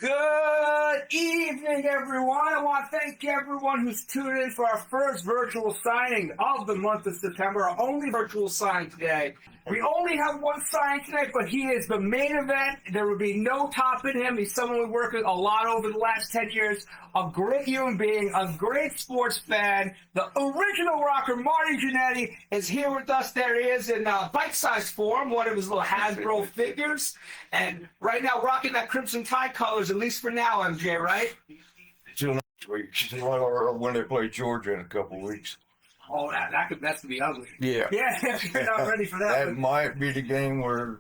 Good evening, everyone. I want to thank everyone who's tuned in for our first virtual signing of the month of September, our only virtual sign today. We only have one sign tonight, but he is the main event. There will be no topping him. He's someone we worked with a lot over the last 10 years. A great human being, a great sports fan. The original rocker, Marty Jannetty, is here with us. There he is in bite-sized form, one of his little Hasbro figures. And right now, rocking that Crimson Tide colors, at least for now, MJ, right? Till next week. When they play Georgia in a couple of weeks. Oh, that's going to be ugly. Yeah. Yeah, you're not ready for that. That might be the game where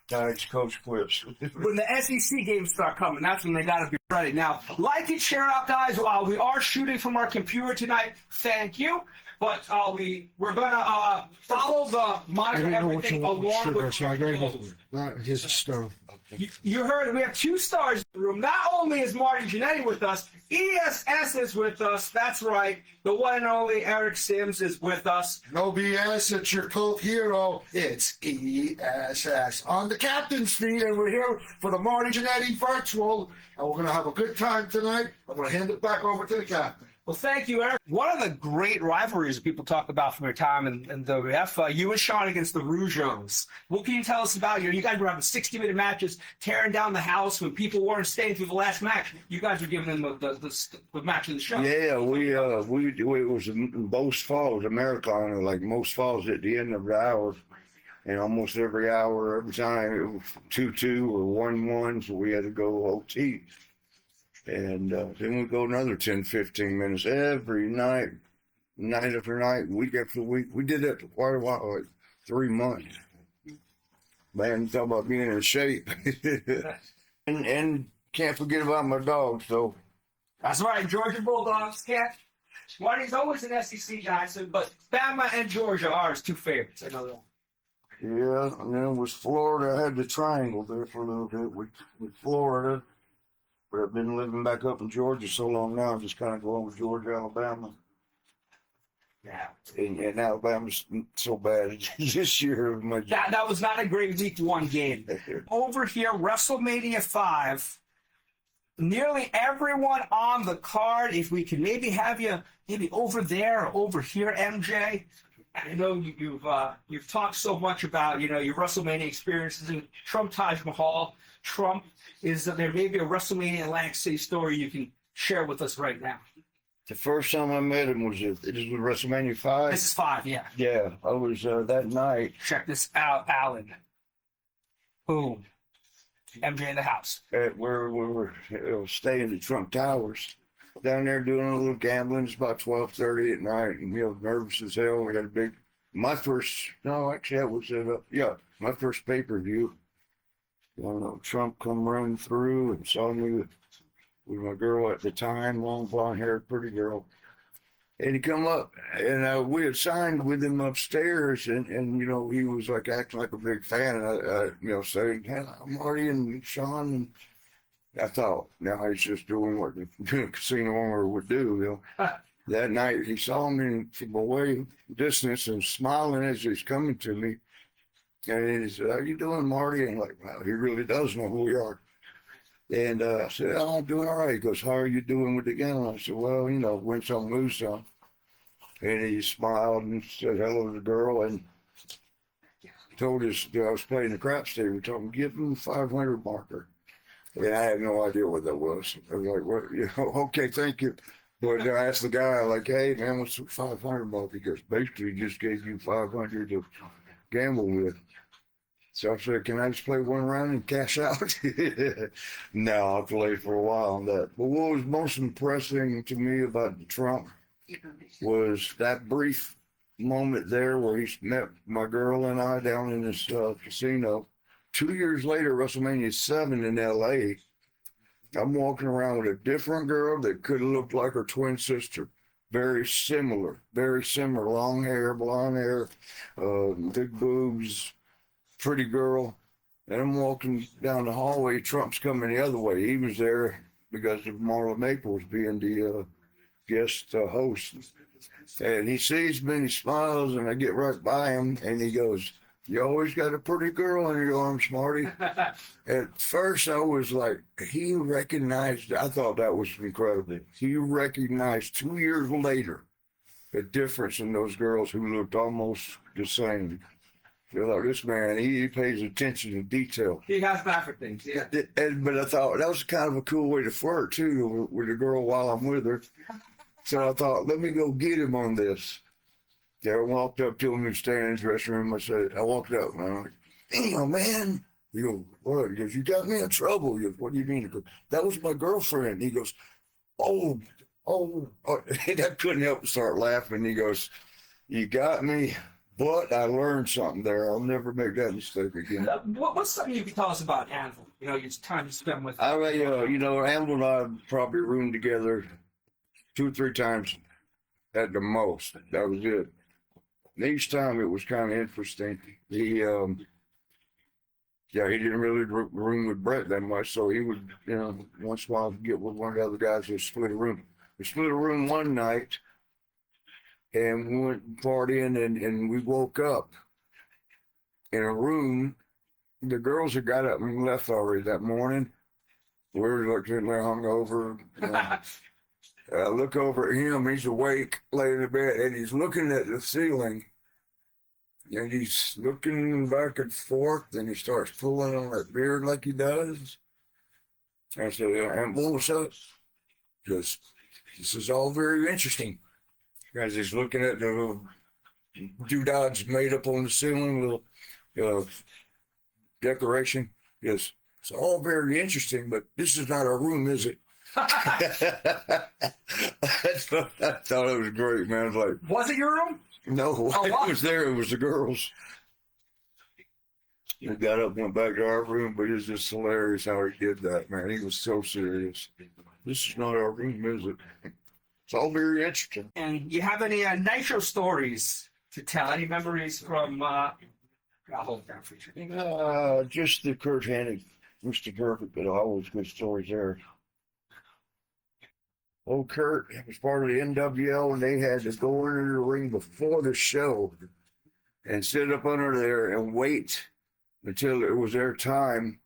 Tide's coach quits. When the SEC games start coming, that's when they got to be ready. Now, like and share out, guys. We are shooting from our computer tonight. Thank you. But we're going to follow the monitor everything along with his stuff. You heard we have two stars in the room. Not only is Marty Jannetty with us, ESS is with us. That's right. The one and only Eric Sims is with us. No BS, it's your cult hero. It's ESS on the captain's feet, and we're here for the Marty Jannetty virtual, and we're going to have a good time tonight. I'm going to hand it back over to the captain. Well, thank you, Eric. One of the great rivalries that people talk about from your time in WWF, you and Shawn against the Rouges. What can you tell us about you guys were having 60-minute matches, tearing down the house when people weren't staying through the last match. You guys were giving them the match of the show. Yeah, it was in Most Falls, Americana, like most falls at the end of the hour. And almost every hour, every time, it was 2-2 or 1-1, so we had to go OT. And then we go another 10, 15 minutes every night, night after night, week after week. We did that for quite a while, like 3 months. Man, talk about being in shape. and can't forget about my dog, so. That's right, Georgia Bulldogs, cat. Marty's always an SEC guy, but Bama and Georgia are his two favorites. I know that. Yeah, and then it was Florida. I had the triangle there for a little bit with Florida. But I've been living back up in Georgia so long now, I'm just kind of going with Georgia, Alabama. Yeah. And Alabama's so bad this year. That was not a great week one game. Over here, WrestleMania 5. Nearly everyone on the card. If we can maybe have you maybe over there or over here, MJ. I know you've talked so much about your WrestleMania experiences in Trump Taj Mahal. Trump. Is there maybe a WrestleMania Atlantic City story you can share with us right now? The first time I met him was WrestleMania 5. This is 5, yeah. Yeah, I was that night. Check this out, Alan. Boom. MJ in the house. Where we were staying at Trump Towers. Down there doing a little gambling. It's about 12:30 at night, and nervous as hell. We had my first pay-per-view. Trump come running through and saw me with my girl at the time, long blonde-haired, pretty girl. And he come up, and we had signed with him upstairs, and he was like acting like a big fan, and saying, "Hey, Marty and Shawn." And I thought, now he's just doing what the casino owner would do. That night, he saw me from away distance and smiling as he's coming to me. And he said, "How you doing, Marty?" And I'm like, wow, he really does know who we are. And I said, "Oh, I'm doing all right." He goes, "How are you doing with the game?" I said, "Well, win some, lose some." And he smiled and said hello to the girl and told us I was playing the crap state. We told him, "Give him the 500 marker." And I had no idea what that was. I was like, "What? Okay, thank you." But I asked the guy, like, "Hey, man, what's the 500 marker?" He goes, "Basically, he just gave you 500 to gamble with." So I said, "Can I just play one round and cash out?" No, I'll play for a while on that. But what was most impressive to me about Trump was that brief moment there where he met my girl and I down in this casino. 2 years later, WrestleMania 7 in L.A., I'm walking around with a different girl that could have looked like her twin sister. Very similar, long hair, blonde hair, big boobs, pretty girl. And I'm walking down the hallway. Trump's coming the other way. He was there because of Marla Maples being the guest host. And he sees me and he smiles, and I get right by him and he goes, You always got a pretty girl in your arms, Marty. At first, I was like, he recognized, I thought that was incredible. He recognized 2 years later the difference in those girls who looked almost the same. You're like, this man, he pays attention to detail. He has back for things, yeah. But I thought that was kind of a cool way to flirt, too, with a girl while I'm with her. So I thought, let me go get him on this. Yeah, I walked up to him and standing in his dressing room. I walked up and I'm like, damn, man. He goes, what? He goes, you got me in trouble. He goes, what do you mean? He goes, that was my girlfriend. He goes, oh. And I couldn't help but start laughing. He goes, you got me, but I learned something there. I'll never make that mistake again. What's something you can tell us about Anvil? You know, your time you spent with Anvil and I probably roomed together 2 or 3 times at the most. That was it. And each time it was kind of interesting. He didn't really room with Brett that much, so he would, once in a while get with one of the other guys and split a room. We split a room one night, and we went partying, and we woke up in a room. The girls had got up and left already that morning. We were looking hungover. I look over at him, he's awake, laying in bed, and he's looking at the ceiling. And he's looking back and forth, and he starts pulling on that beard like he does. And I said, Anvil, what's up? He goes, this is all very interesting. As he's looking at the little doodads made up on the ceiling, little decoration. He goes, it's all very interesting, but this is not our room, is it? I thought it was great, man. I was like, was it your room? No, it was there. It was the girls. He got up and went back to our room, but it was just hilarious how he did that, man. He was so serious. This is not our room, is it? It's all very interesting. And you have any Nitro stories to tell? Any memories from, I'll hold it down for you. Just the Curt Hennig, Mr. Perfect, but always good stories there. Old Curt was part of the NWO, and they had to go into the ring before the show and sit up under there and wait until it was their time.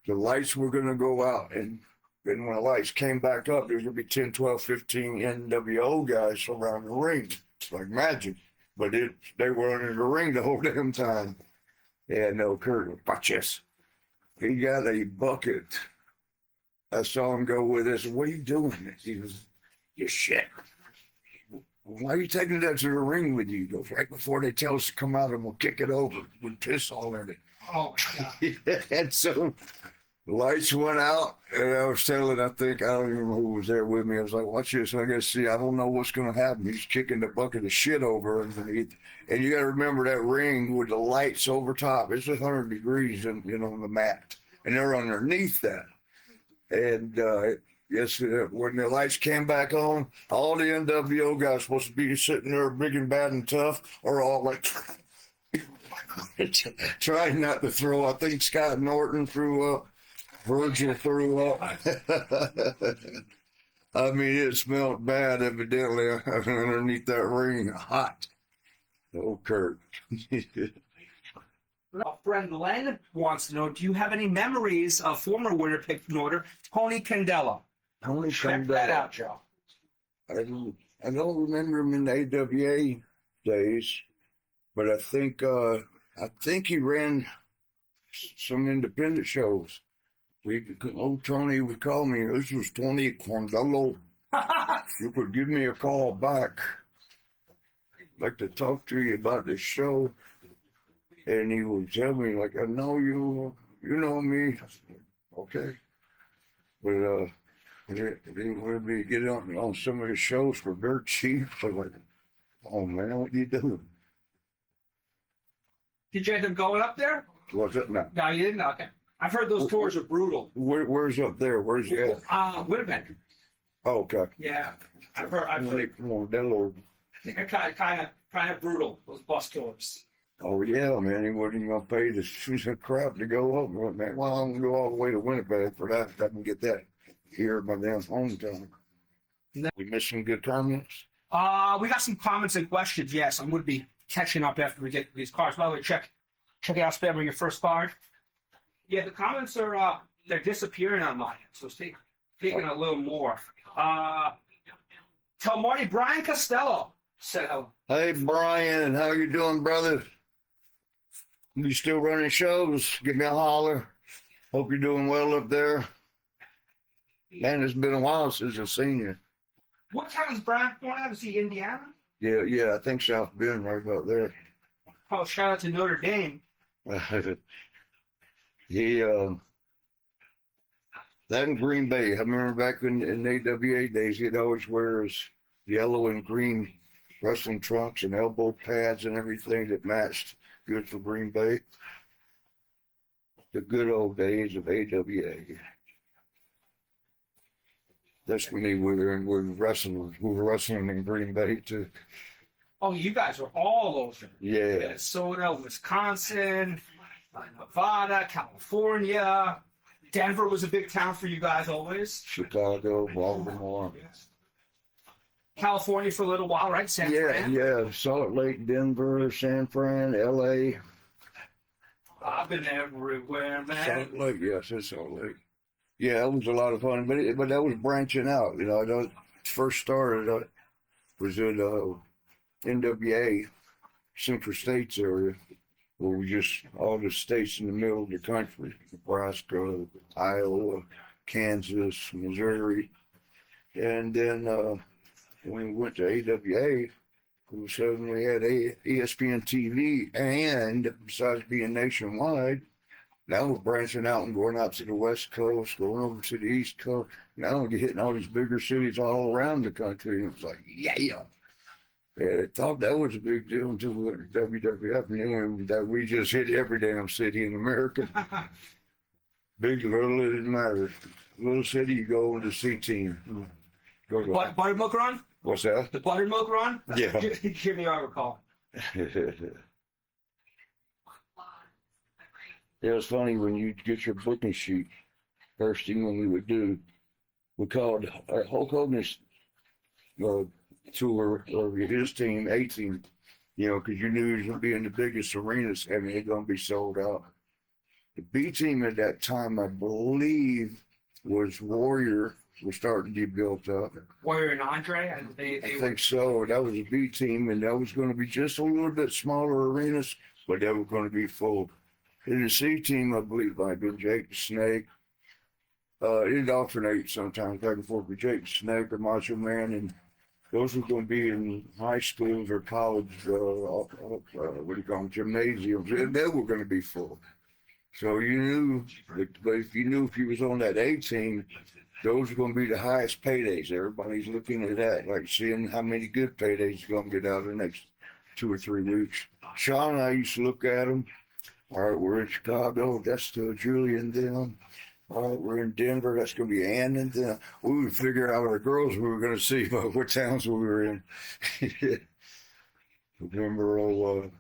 The lights were going to go out, and when the lights came back up, there was going to be 10, 12, 15 NWO guys around the ring. It's like magic. But they were under the ring the whole damn time. And no, Curt, watch this. He got a bucket. I saw him go with this. What are you doing? He was, you shit. Why are you taking that to the ring with you? He goes, right before they tell us to come out and we'll kick it over with piss all in it. Oh, my God. And so the lights went out, and I was telling, I don't even know who was there with me. I was like, watch this. I guess, I don't know what's going to happen. He's kicking the bucket of shit over underneath. And you got to remember that ring with the lights over top. It's 100 degrees on the mat. And they're underneath that. And yes, when the lights came back on, all the NWO guys supposed to be sitting there big and bad and tough, are all like trying not to throw. I think Scott Norton threw up. Virgil threw up. I mean, it smelled bad, evidently, underneath that ring. Hot. Oh, Curt. A friend Len wants to know, do you have any memories of former winner pick order, Tony Condello? Tony Check that out, Joe. I don't remember him in the AWA days, but I think he ran some independent shows. Tony would call me, this was Tony Condello. You could give me a call back. I'd like to talk to you about the show. And he would tell me, like, I know you know me. I said, okay. But he wanted me to get on some of the shows for dirt cheap. So like, oh man, what you doing? Did you end up going up there? What's up now? No, you didn't? Okay. I've heard those tours are brutal. Where's up there? Where's he at? Winnipeg. Oh, okay. Yeah. I've heard. Condello. I think I kind of brutal, those bus tours. Oh yeah, man, he wasn't even gonna pay the crap to go up. Man, well, I'm gonna go all the way to Winnipeg for that. I can get that here at my damn hometown. We missed some good comments. We got some comments and questions. Yes, I'm going to be catching up after we get these cards. By the way, check Check it out, Spam, your first card. Yeah, the comments are they're disappearing on mine, so it's taking a little more. Tell Marty Brian Costello said hello. Hey, Brian, how you doing, brother? You still running shows? Give me a holler. Hope you're doing well up there. Man, it's been a while since I've seen you. What town is Brian born out of? Is he Indiana? Yeah, I think South Bend, right about there. Oh, shout out to Notre Dame. He, that in Green Bay, I remember back in AWA days, he'd always wear his yellow and green wrestling trunks and elbow pads and everything that matched good for Green Bay. The good old days of AWA. That's when we were wrestling. We were wrestling in Green Bay too. Oh, you guys were all over. Yeah. Minnesota, Wisconsin, Nevada, California. Denver was a big town for you guys always. Chicago, Baltimore. California for a little while, right? San Fran? Yeah. Salt Lake, Denver, San Fran, LA. I've been everywhere, man. Salt Lake, yes, it's Salt Lake. Yeah, it was a lot of fun, but that was branching out. You know, I know first started was in NWA, Central States area, where we just all the states in the middle of the country: Nebraska, Iowa, Kansas, Missouri, and then when we went to AWA, all of a sudden we had ESPN TV, and besides being nationwide. Now we're branching out and going out to the West Coast, going over to the East Coast. Now we're hitting all these bigger cities all around the country. And it was like, yeah. I thought that was a big deal until we went to WWF and then that we just hit every damn city in America. Big, little, it didn't matter. Little city, you go to the C team. Buttermilk Run? What's that? The Buttermilk Run? Yeah. Give me our recall. It was funny when you get your booking sheet. First thing we would do, we called Hulk Hogan's tour or his team, A team, you know, because you knew he was going to be in the biggest arenas and they're going to be sold out. The B team at that time, I believe, was Warrior. Was starting to be built up. Warrior and Andre? I think so. That was a B team, and that was going to be just a little bit smaller arenas, but they were going to be full. In the C team, I believe, might have been Jake the Snake. It'd alternate sometimes back and forth with Jake the Snake or Macho Man, and those were going to be in high schools or college, what do you call them, gymnasiums. They were going to be full. So you knew, but if you knew if you was on that A team, those are going to be the highest paydays. Everybody's looking at that, like seeing how many good paydays you're going to get out of the next 2 or 3 weeks. Shawn and I used to look at them. All right, we're in Chicago. That's Julie and them. All right, we're in Denver. That's going to be Ann and them. We would figure out our girls we were going to see, what towns we were in. Remember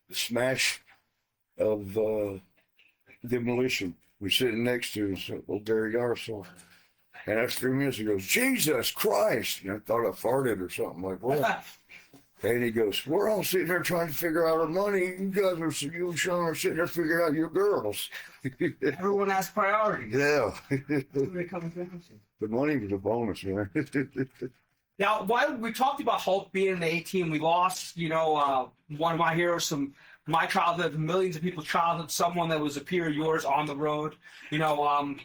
the smash of Demolition. We're sitting next to old Barry Darsow. And after 3 minutes, he goes, Jesus Christ. And I thought I farted or something like that. And he goes, we're all sitting there trying to figure out our money. You and Shawn are sitting there figuring out your girls. Everyone has priorities. Yeah. The money was a bonus, man. Now, we talked about Hulk being in the A team. We lost, one of my heroes from my childhood, millions of people's childhood, someone that was a peer of yours on the road,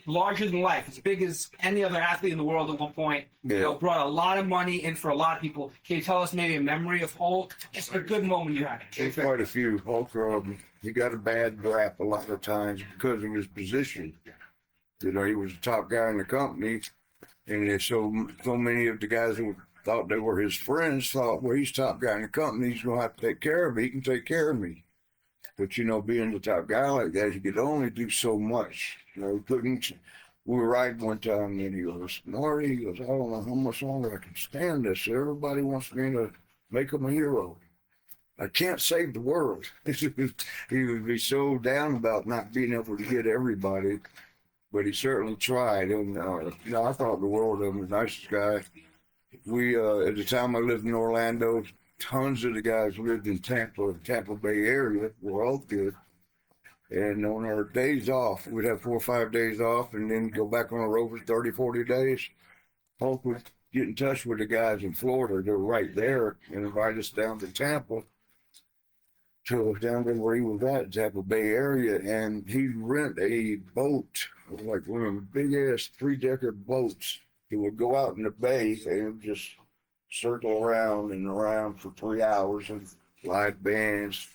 larger than life, as big as any other athlete in the world at one point, brought a lot of money in for a lot of people. Can you tell us maybe a memory of Hulk? Just a good moment you had. There's quite a few. Hulk, he got a bad rap a lot of times because of his position. He was the top guy in the company, and so many of the guys who thought they were his friends thought, well, he's top guy in the company, he's going to have to take care of me, he can take care of me. But, being the top guy like that, he could only do so much. We were riding one time, and he goes, Marty, he goes, I don't know how much longer I can stand this. Everybody wants me to make him a hero. I can't save the world. He would be so down about not being able to get everybody, but he certainly tried. And, I thought the world of him, the nicest guy. We, at the time I lived in Orlando, tons of the guys lived in Tampa Bay area. We're all good. And on our days off, we'd have 4 or 5 days off and then go back on the road for 30, 40 days. Hulk would get in touch with the guys in Florida. They were right there and invite us down to Tampa, to down there where he was at, Tampa Bay area. And he'd rent a boat, like one of them big-ass 3-decker boats. He would go out in the bay and just circle around and around for 3 hours and live bands,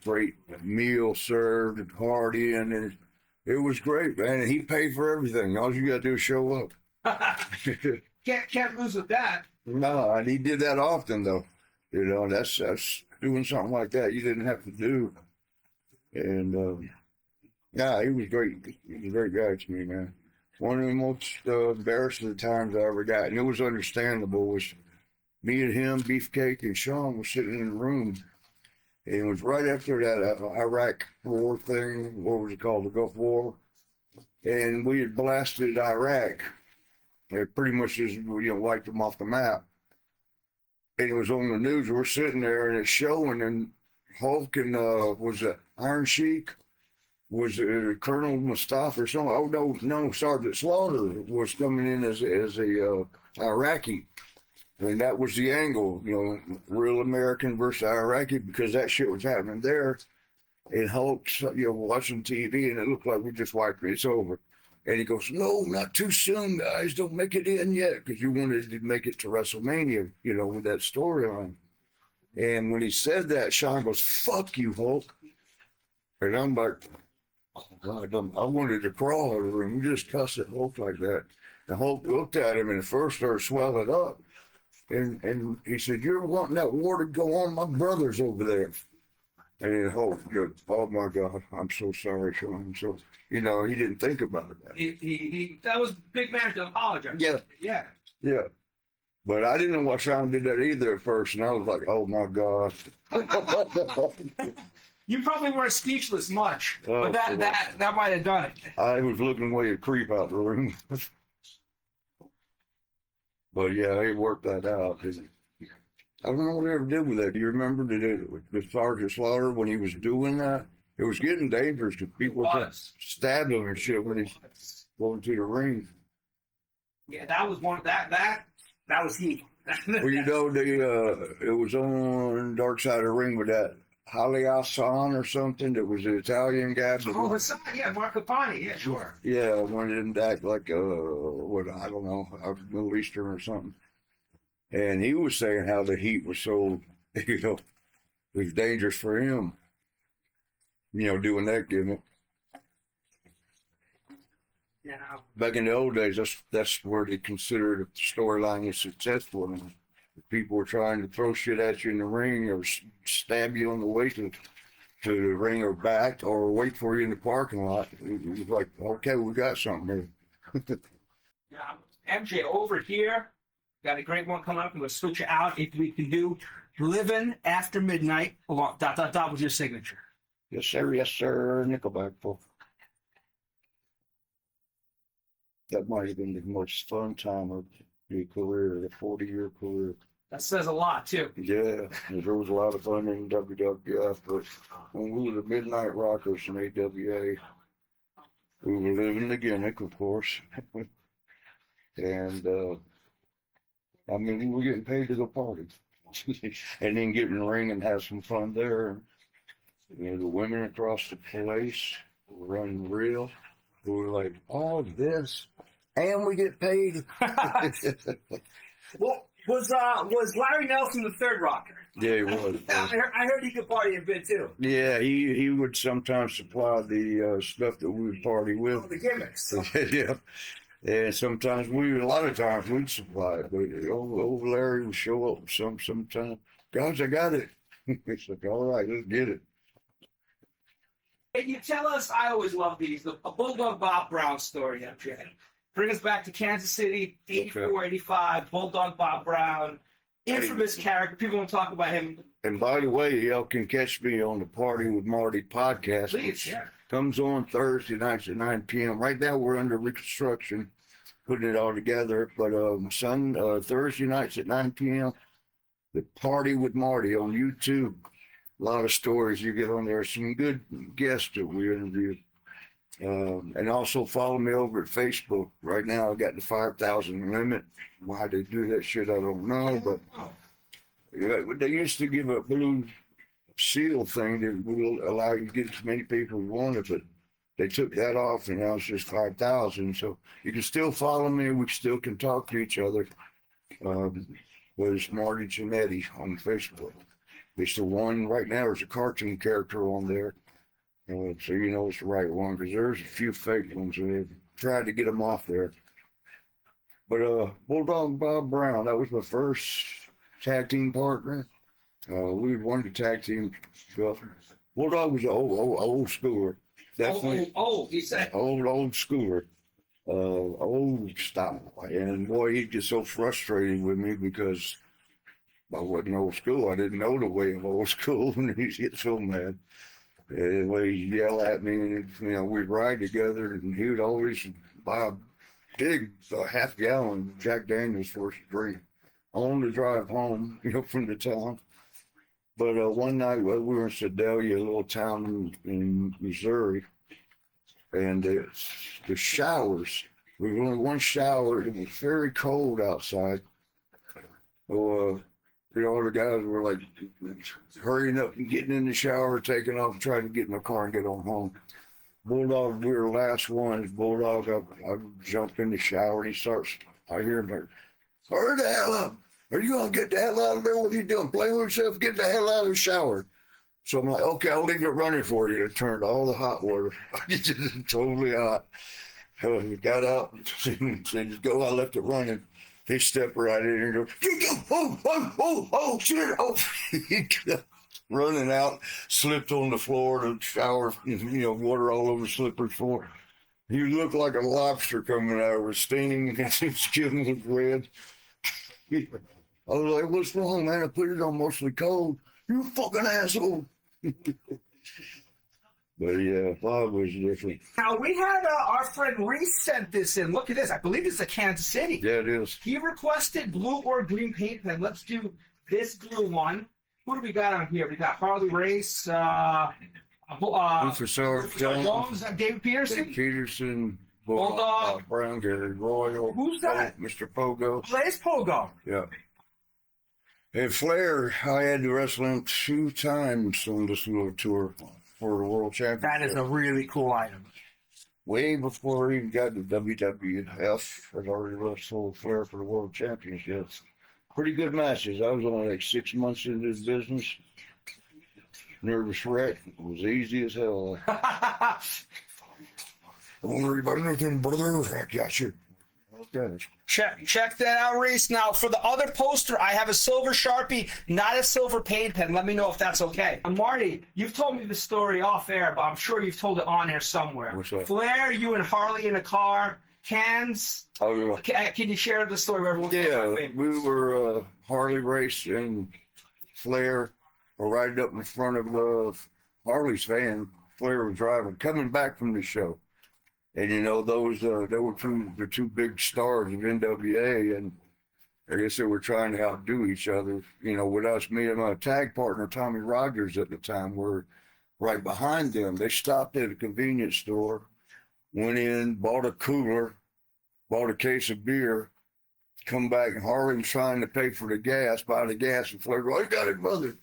great meal served and partying, and it was great, man. And he paid for everything. All you gotta do is show up. Can't lose with that. No, and he did that often though. You know, that's doing something like that you didn't have to do. And yeah, he was great. He was a great guy to me, man. One of the most embarrassing times I ever got, and it was understandable, was me and him, Beefcake, and Shawn were sitting in the room. And it was right after that Iraq war thing, what was it called, the Gulf War? And we had blasted Iraq. It pretty much just, wiped them off the map. And it was on the news. We're sitting there and it's showing, and Hulk and was it Iron Sheik? Was Colonel Mustafa or something? Oh, no, Sergeant Slaughter was coming in as a Iraqi. And that was the angle, real American versus Iraqi, because that shit was happening there. And Hulk's, watching TV, and it looked like we just wiped it. It's over. And he goes, no, not too soon, guys. Don't make it in yet, because you wanted to make it to WrestleMania, with that storyline. And when he said that, Shawn goes, fuck you, Hulk. And I'm like, oh, God, I wanted to crawl out of the room. You just cussed at Hulk like that. And Hulk looked at him and at first started swelling up. And he said, you're wanting that war to go on? My brother's over there. And then Hulk goes, oh my God, I'm so sorry, Shawn. So, he didn't think about it. He that was big man to apologize. Yeah. But I didn't know why Shawn did that either at first. And I was like, oh my God. You probably weren't speechless much, Oh, but that might have done it. I was looking way to creep out the room. But yeah, he worked that out. I don't know what he ever did with that. Do you remember the Sergeant Slaughter when he was doing that? It was getting dangerous because people stabbed him and shit when he's going to the ring. Yeah, that was one that was he. Well, it was on Dark Side of the Ring with that Harley or something that was an Italian guy. Oh, Hassan, yeah, Marco Pani, yeah, sure. Yeah, one didn't act like I don't know, Middle Eastern or something. And he was saying how the heat was so, it was dangerous for him, doing that gimmick. Yeah. Back in the old days, that's where they considered the storyline is successful. And people were trying to throw shit at you in the ring or stab you on the way to the ring or back or wait for you in the parking lot. It was like, okay, we got something here. Yeah, MJ over here. Got a great one coming up. I'm going to switch it out if we can do Living After Midnight along ... with your signature. Yes, sir. Nickelback, folks. That might have been the most fun time of your career, the 40-year career. That says a lot, too. Yeah, there was a lot of fun in WWF, but when we were the Midnight Rockers in AWA, we were living the gimmick, of course. And, we were getting paid to go party. And then get in the ring and have some fun there. The women across the place were running real. We were like, oh, this, and we get paid. Well, was Larry Nelson the third rocker? Yeah, he was. I heard he could party a bit too. Yeah, he would sometimes supply the stuff that we would party with. Oh, the gimmicks. Yeah. And sometimes a lot of times we'd supply it, but old Larry would show up sometime. Guys, I got it. It's like, all right, let's get it. Can you tell us, I always love these, a Bulldog Bob Brown story, MJ. Bring us back to Kansas City, 84, 85, Bulldog Bob Brown, infamous character. People want to talk about him. And by the way, y'all can catch me on the Party with Marty podcast. Please, yeah. Comes on Thursday nights at 9 p.m. Right now we're under reconstruction, putting it all together. But Thursday nights at 9 p.m., the Party with Marty on YouTube. A lot of stories you get on there. Some good guests that we interviewed. And also follow me over at Facebook. Right now, I got the 5,000 limit. Why they do that shit, I don't know. But they used to give a blue seal thing that will allow you to get as many people as you wanted, but they took that off, and now it's just 5,000. So you can still follow me. We still can talk to each other. But it's Marty Jannetty on Facebook. It's the one right now. There's a cartoon character on there. So you know it's the right one, because there's a few fake ones, and they've tried to get them off there. But Bulldog Bob Brown, that was my first tag team partner. We won the tag team stuff. Bulldog was an old schooler. Definitely. You said. Old schooler. Old style. And boy, he'd get so frustrated with me because I wasn't old school. I didn't know the way of old school, and he'd get so mad. And he'd yell at me, and we'd ride together, and he would always buy a big half-gallon Jack Daniels for us to drink on the drive home, from the town. But one night we were in Sedalia, a little town in Missouri, and the showers, we were only one shower. It was very cold outside. So, the guys were like hurrying up and getting in the shower, taking off, trying to get in the car and get on home. Bulldog, we were the last ones. Bulldog, I jumped in the shower, and I hear him like, hurry the hell up. Are you going to get the hell out of there? What are you doing? Playing with yourself? Get the hell out of the shower. So I'm like, okay, I'll leave it running for you. It turned all the hot water. It's just totally hot. So he got out and said, go. I left it running. He stepped right in and goes, oh, shit. Oh, he got running out, slipped on the floor of the shower, water all over the slippery floor. He looked like a lobster coming out of his stinging, and his skin was red. I was like, what's wrong, man? I put it on mostly cold. You fucking asshole. But yeah, Bob was different. Now, we had our friend Reese sent this in. Look at this. I believe it's a Kansas City. Yeah, it is. He requested blue or green paint pen. Let's do this blue one. Who do we got on here? We got Harley Race, Rufus, Jones, David Peterson. Peterson, Bulldog. Brown, Gary Royal. Who's that? Mr. Pogo. Blaze Pogo. Yeah. And Flair, I had to wrestle him 2 times on this little tour for the World Championship. That is a really cool item. Way before he even got to WWF, I'd already wrestled Flair for the World Championships. Pretty good matches. I was only like 6 months into this business. Nervous wreck. It was easy as hell. Don't worry about anything, brother. I got you. Okay. Check that out, Reese. Now, for the other poster, I have a silver Sharpie, not a silver paint pen. Let me know if that's okay. Marty, you've told me the story off air, but I'm sure you've told it on air somewhere. What's up? Flair, you and Harley in a car, cans. Oh, yeah. Can you share the story with everyone? Yeah, we were Harley Race and Flair were right up in front of Harley's van. Flair was driving, coming back from the show. And, those, they were the two big stars of NWA, and I guess they were trying to outdo each other. With us, me and my tag partner, Tommy Rogers, at the time, were right behind them. They stopped at a convenience store, went in, bought a cooler, bought a case of beer, come back, and Harley was trying to pay for the gas, buy the gas, and Flair goes, I got it, brother.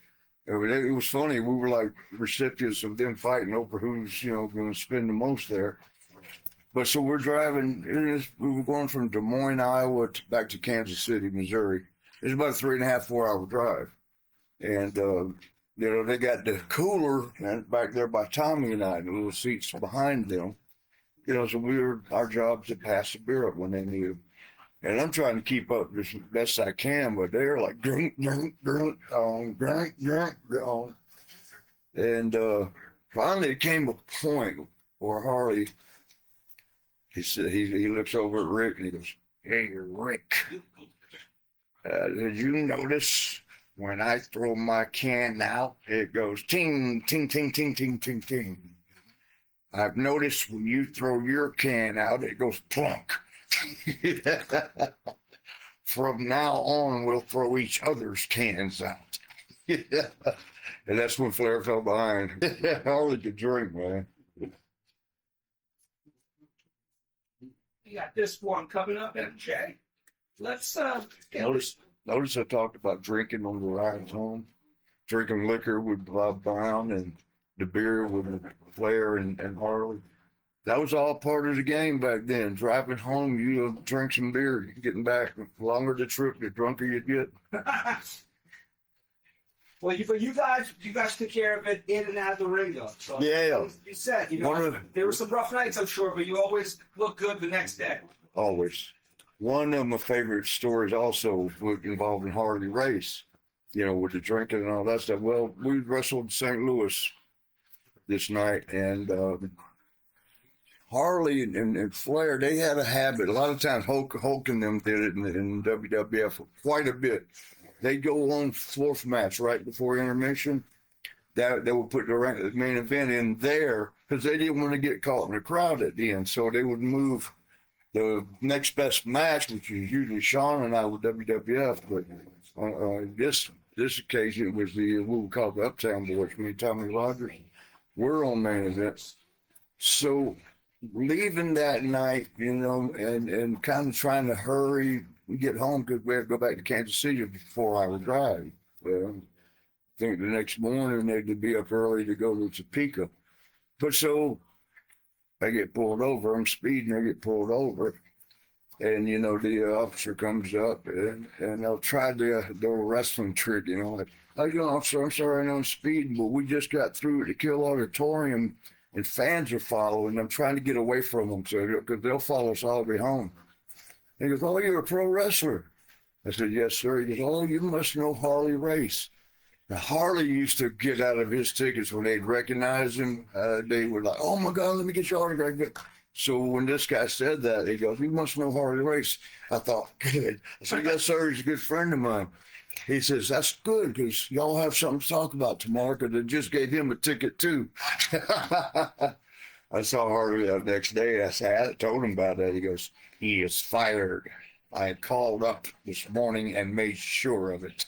It was funny. We were like recipients of them fighting over who's, going to spend the most there. But so we're driving, we were going from Des Moines, Iowa, back to Kansas City, Missouri. It's about a 3.5, 4 hour drive. And, they got the cooler back there by Tommy and I, the little seats behind them. So our job to pass the beer up when they need it. And I'm trying to keep up as best I can, but they're like, drink, drink, drink, drink, drink, drink. And finally it came a point where Harley, he said, he looks over at Rick and he goes, hey, Rick, did you notice when I throw my can out, it goes ting, ting, ting, ting, ting, ting, ting. I've noticed when you throw your can out, it goes plunk. From now on, we'll throw each other's cans out. And that's when Flair fell behind. Harley could drink, man. You got this one coming up, MJ. Let's Notice I talked about drinking on the rides home. Drinking liquor with Bob Brown and the beer with Flair and Harley. That was all part of the game back then. Driving home, you drink some beer. Getting back, the longer the trip, the drunker you get. Well, you guys took care of it in and out of the ring, though. So Yeah. You said, there were some rough nights, I'm sure, but you always look good the next day. Always. One of my favorite stories also involving Harley Race, with the drinking and all that stuff. Well, we wrestled in St. Louis this night, and Harley and Flair, they had a habit. A lot of times Hulk and them did it in WWF quite a bit. They go on fourth match right before intermission. They would put the main event in there because they didn't want to get caught in the crowd at the end. So they would move the next best match, which is usually Shawn and I with WWF. But this occasion, it was what we call the Uptown Boys, me and Tommy Rogers. We're on main event. So leaving that night, and kind of trying to hurry and get home because we had to go back to Kansas City, a 4-hour drive. I think the next morning they would be up early to go to Topeka. But so I get pulled over. I'm speeding. I get pulled over. And, the officer comes up and I'll try the wrestling trick, like, officer, I'm sorry, I know I'm speeding, but we just got through at the Kill Auditorium and fans are following. I'm trying to get away from them because they'll follow us all the way home. He goes, oh, you're a pro wrestler. I said, yes, sir. He goes, oh, you must know Harley Race. Now, Harley used to get out of his tickets when they'd recognize him. They were like, oh, my God, let me get your autograph. So when this guy said that, he goes, you must know Harley Race. I thought, good. I said, yes, sir. He's a good friend of mine. He says, that's good because y'all have something to talk about tomorrow because they just gave him a ticket, too. I saw Harley that next day. I told him about that. He goes, he is fired. I called up this morning and made sure of it.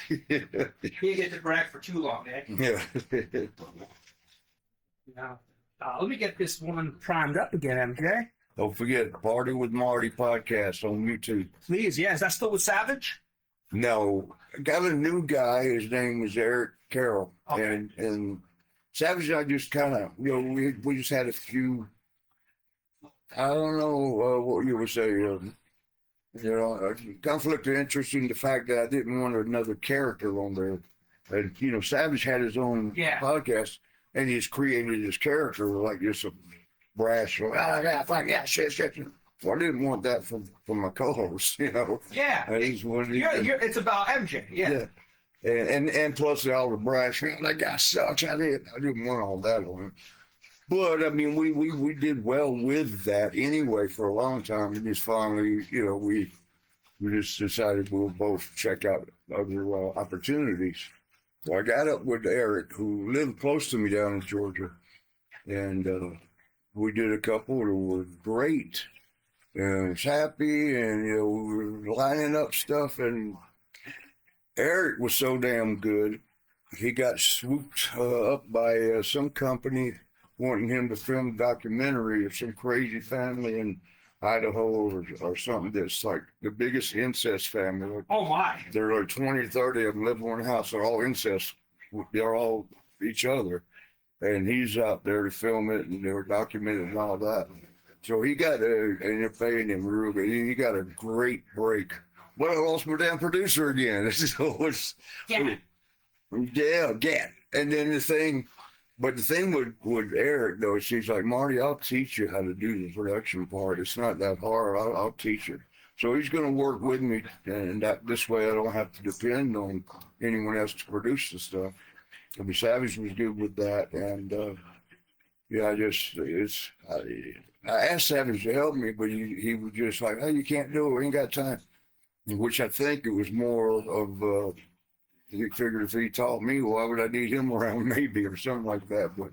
He didn't get to brag for too long, eh? Yeah. Now, let me get this one primed up again, MJ. Don't forget, Party with Marty Podcast on YouTube. Please, yeah. Is that still with Savage? No. I got a new guy. His name is Eric Carroll. Okay. And Savage and I just kind of, we just had a few, I don't know what you would say, conflict of interest in the fact that I didn't want another character on there. And, Savage had his own podcast, and he's created his character like just a brash, shit. Well, I didn't want that from my co-host, Yeah. And he's one of these, it's about MJ, yeah. And plus all the brash, that guy sucks. I didn't want all that on him. But I mean, we did well with that anyway for a long time. And just finally, we just decided we'll both check out other opportunities. So I got up with Eric, who lived close to me down in Georgia, and we did a couple that were great. And I was happy, and we were lining up stuff, and Eric was so damn good. He got swooped up by some company wanting him to film a documentary of some crazy family in Idaho or something that's like the biggest incest family. Oh, my. There are like 20, 30 of them live in one house. They're all incest. They're all each other. And he's out there to film it, and they were documenting and all that. So he got and they're paying him real good. He got a great break. But I lost my damn producer again. Yeah. And then the thing with Eric, though, she's like, Marty, I'll teach you how to do the production part. It's not that hard. I'll teach you. So he's going to work with me, and this way I don't have to depend on anyone else to produce the stuff. And Savage was good with that, and I asked Savage to help me, but he was just like, hey, you can't do it. We ain't got time. Which I think it was more of, he figured if he taught me, why would I need him around maybe or something like that. But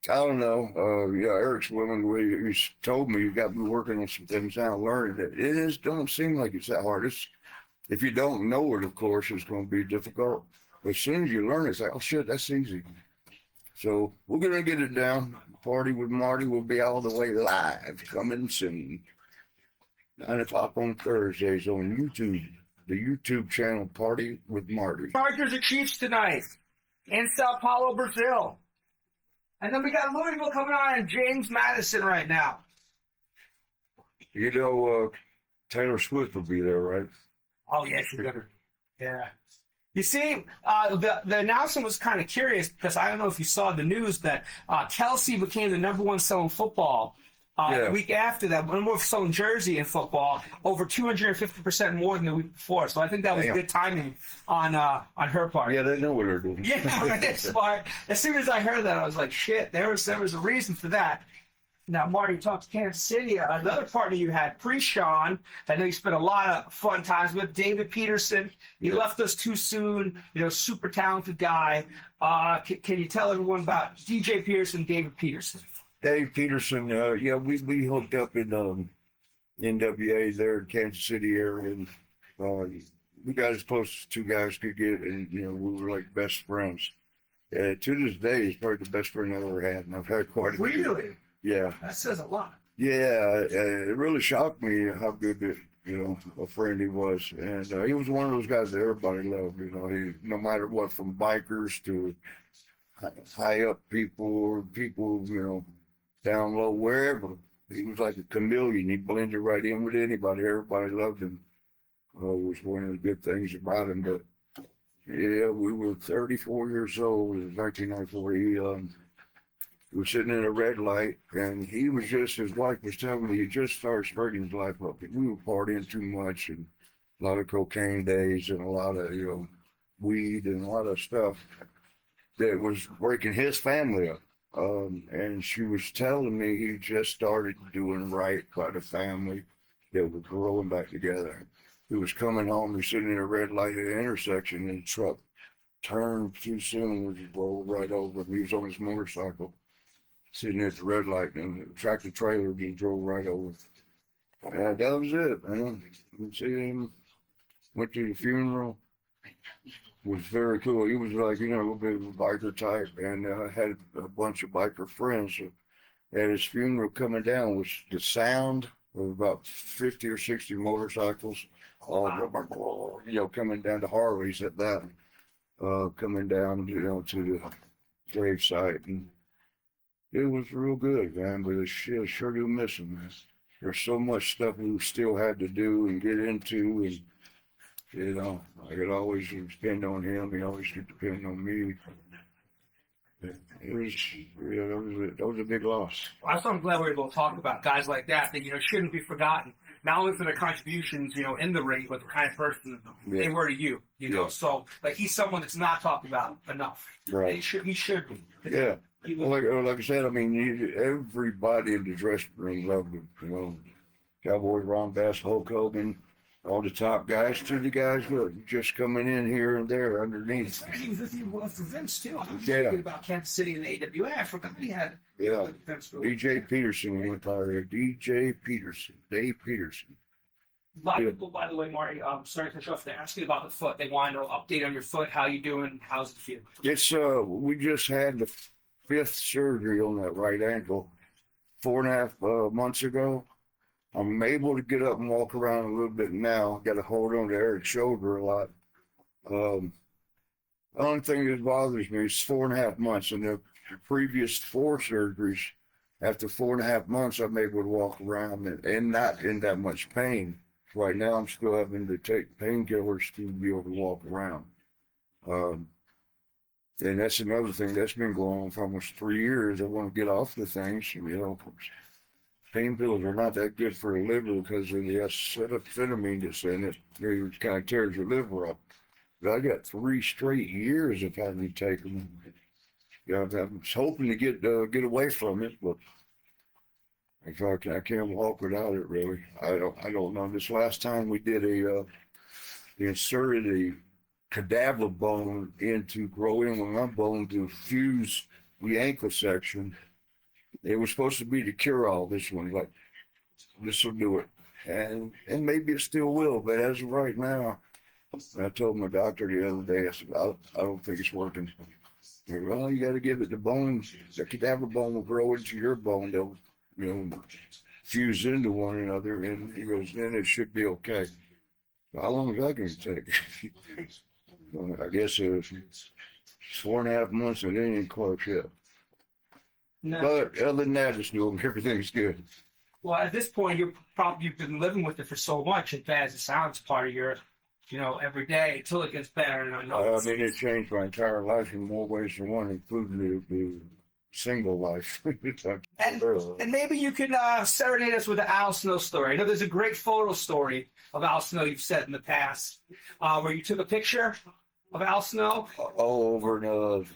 I don't know. Eric's willing. He's told me you got to be working on some things now, learning it. It don't seem like it's that hard. If you don't know it, of course, it's going to be difficult. As soon as you learn it, it's like, oh shit, that's easy. So we're gonna get it down. Party with Marty will be all the way live, coming soon. 9 o'clock on Thursdays on YouTube. The YouTube channel Party with Marty. Chargers are Cheifs tonight in Sao Paulo, Brazil. And then we got Louisville coming on in James Madison right now. You know, Taylor Swift will be there, right? Oh, yeah, she's good. Yeah. You see, the announcement was kind of curious because I don't know if you saw the news that Kelsey became the #1 selling football the week after that. One more selling jersey in football, over 250% more than the week before. So I think that was good timing on her part. Yeah, they know what they're doing. Yeah, that's smart. As soon as I heard that, I was like, shit, there was a reason for that. Now, Marty talks Kansas City. Another partner you had, pre-Shawn, I know you spent a lot of fun times with, David Peterson. He left us too soon. Super talented guy. Can you tell everyone about DJ Peterson, David Peterson? Dave Peterson, we hooked up in NWA there in Kansas City area, and we got as close as two guys could get, and we were like best friends. To this day, he's probably the best friend I ever had, and I've had quite a few. Really? Yeah. That says a lot. Yeah, it really shocked me how good a friend he was, and he was one of those guys that everybody loved. He, no matter what, from bikers to high up people, down low, wherever. He was like a chameleon. He blended right in with anybody. Everybody loved him. It was one of the good things about him. But yeah, we were 34 years old in 1994. He was sitting in a red light, and he was just, his wife was telling me, he just started straightening his life up. We were partying too much, and a lot of cocaine days, and a lot of, weed, and a lot of stuff that was breaking his family up. And she was telling me he just started doing right by the family that was growing back together. He was coming home, he was sitting in a red light at an intersection, and the truck turned too soon, and just rolled right over him. He was on his motorcycle, sitting at the red light, and the tractor trailer just drove right over. And that was it, man. You see him, went to the funeral. Was very cool. He was like, a little bit of a biker type, and had a bunch of biker friends. At his funeral coming down was the sound of about 50 or 60 motorcycles, all coming down to Harleys at that, coming down, to the grave site. And it was real good, man, but sure do miss him, man. There's so much stuff we still had to do and get into, and I could always depend on him. He always could depend on me. It was, that was a big loss. Well, that's what I'm glad we were able to talk about guys like that shouldn't be forgotten. Not only for their contributions, in the ring, but the kind of person they were to you, So, he's someone that's not talked about enough. Right. He should be. Yeah. Well, like I said, everybody in the dressing room loved him. Cowboy Ron Bass, Hulk Hogan, all the top guys to the guys just coming in here and there underneath. He was with Vince too. I was Yeah. thinking about Kansas City and the AWA. I forgot he had. Vince. DJ Peterson went by there. DJ Peterson, Dave Peterson. A lot of people, by the way, Marty, sorry to cut you off. They're asking about the foot. They want to know update on your foot. How you doing? How's it feel? It's we just had the 5th surgery on that right ankle 4.5 months ago. I'm able to get up and walk around a little bit now. Got to hold on to Eric's shoulder a lot. The only thing that bothers me is 4.5 months. And the previous 4 surgeries, after 4.5 months, I'm able to walk around and not in that much pain. Right now, I'm still having to take painkillers to be able to walk around. And that's another thing that's been going on for almost 3 years. I want to get off the things, Pain pills are not that good for the liver because of the acetaminophen that's in it. It kind of tears your liver up. But I got 3 straight years of having to take them. I was hoping to get away from it, but in fact, I can't walk without it. Really, I don't know. This last time we did inserted a cadaver bone into grow in with my bone to fuse the ankle section. It was supposed to be the cure-all, this one, like, this will do it. And maybe it still will, but as of right now, And I told my doctor the other day, I said, I don't think it's working. He said, well, you got to give it the bones. The cadaver bone will grow into your bone. They'll, fuse into one another. And he goes, then it should be okay. How long is that going to take? Well, I guess it's 4.5 months and it ain't close yet. No. But other than that, it's doing everything's good. Well, at this point, you've been living with it for so much. As bad as it sounds, part of your, every day until it gets better. And I know. I mean, it changed my entire life in more ways than one, including the single life. And maybe you can serenade us with the Al Snow story. I know there's a great photo story of Al Snow you've said in the past, where you took a picture of Al Snow. All over in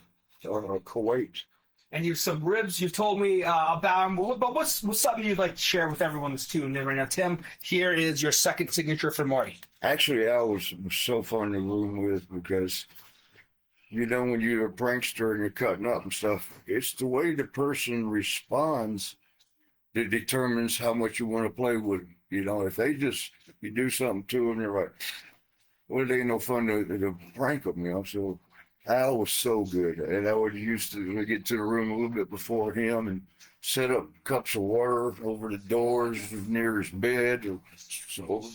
Kuwait. And you've some ribs you've told me about him. But what's something you'd like to share with everyone that's tuned in right now? Tim, here is your second signature for Marty. Actually, Al was so fun to room with because, when you're a prankster and you're cutting up and stuff, it's the way the person responds that determines how much you want to play with them. If you do something to them, you're like, well, it ain't no fun to prank them, So Al was so good. And I would used to get to the room a little bit before him and set up cups of water over the doors near his bed.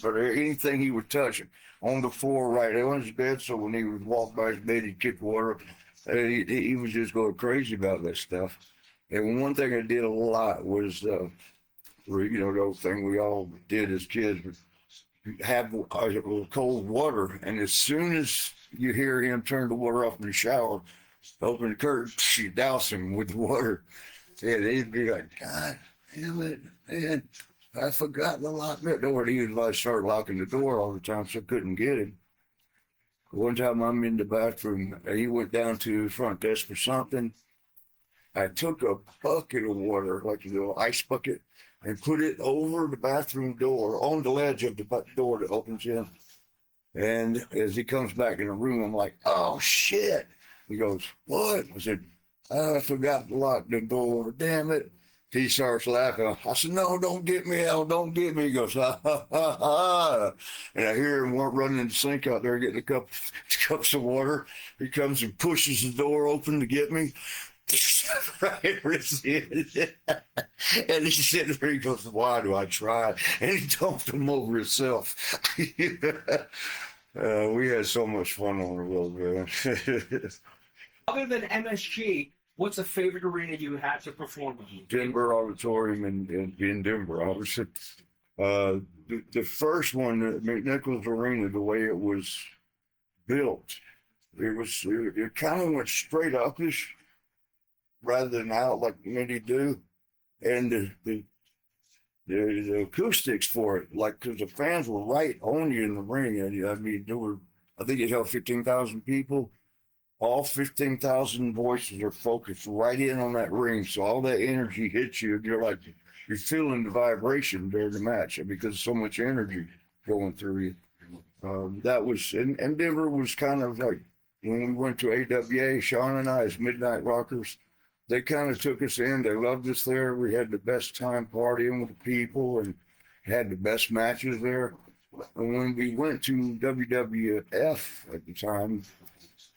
But anything he would touch on the floor right on his bed, so when he would walk by his bed, he'd kick water. He was just going crazy about that stuff. And one thing I did a lot was, the old thing we all did as kids, was have cold water. And as soon as you hear him turn the water off in the shower, open the curtain, you douse him with the water. And he'd be like, God damn it, man. I forgot to lock that door. He would start locking the door all the time, so I couldn't get him. One time I'm in the bathroom, he went down to the front desk for something. I took a bucket of water, like a little ice bucket, and put it over the bathroom door, on the ledge of the door that opens in. And as he comes back in the room, I'm like, oh, shit. He goes, what? I said, I forgot to lock the door, damn it. He starts laughing. I said, no, don't get me, Al, don't get me. He goes, ha, ha, ha, ha. And I hear him running in the sink out there getting cups of water. He comes and pushes the door open to get me. Right where it's in. And he's sitting there, he goes, why do I try? And he dumped him over himself. We had so much fun on the road, man. Other than MSG, what's a favorite arena you had to perform in? Denver Auditorium in Denver, obviously. The first one, McNichols Arena, the way it was built, it kind of went straight upish rather than out like many do. And the acoustics for it, because the fans were right on you in the ring. And I mean, I think it held 15,000 people. All 15,000 voices are focused right in on that ring. So all that energy hits you. You're feeling the vibration during the match because so much energy going through you. That was, and Denver was kind of like, when we went to AWA, Shawn and I as Midnight Rockers, they kind of took us in. They loved us there. We had the best time partying with the people and had the best matches there. And when we went to WWF at the time,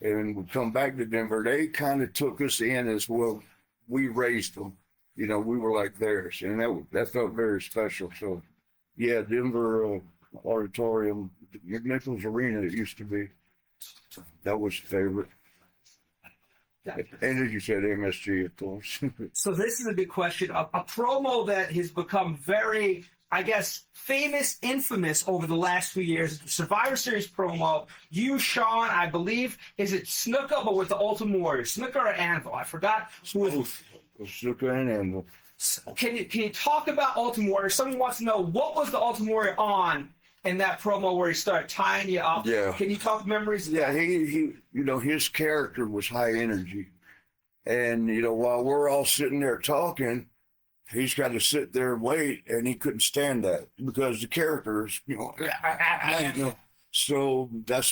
and we come back to Denver, they kind of took us in as well. We raised them. We were like theirs. And that felt very special. So, yeah, Denver Auditorium, McNichols Arena, it used to be. That was the favorite. And as you said, MSG, of course. So this is a big question. A promo that has become very, I guess, famous, infamous over the last few years. The Survivor Series promo. You, Shawn, I believe, is it Snuka, but with the Ultimate Warrior? Snuka or Anvil? I forgot who was. Snuka and Anvil. Can you talk about Ultimate Warrior? Someone wants to know, what was the Ultimate Warrior on in that promo where he started tying you up? Yeah. Can you talk memories of that? Yeah, he his character was high energy. And, while we're all sitting there talking, he's got to sit there and wait, and he couldn't stand that because the characters, So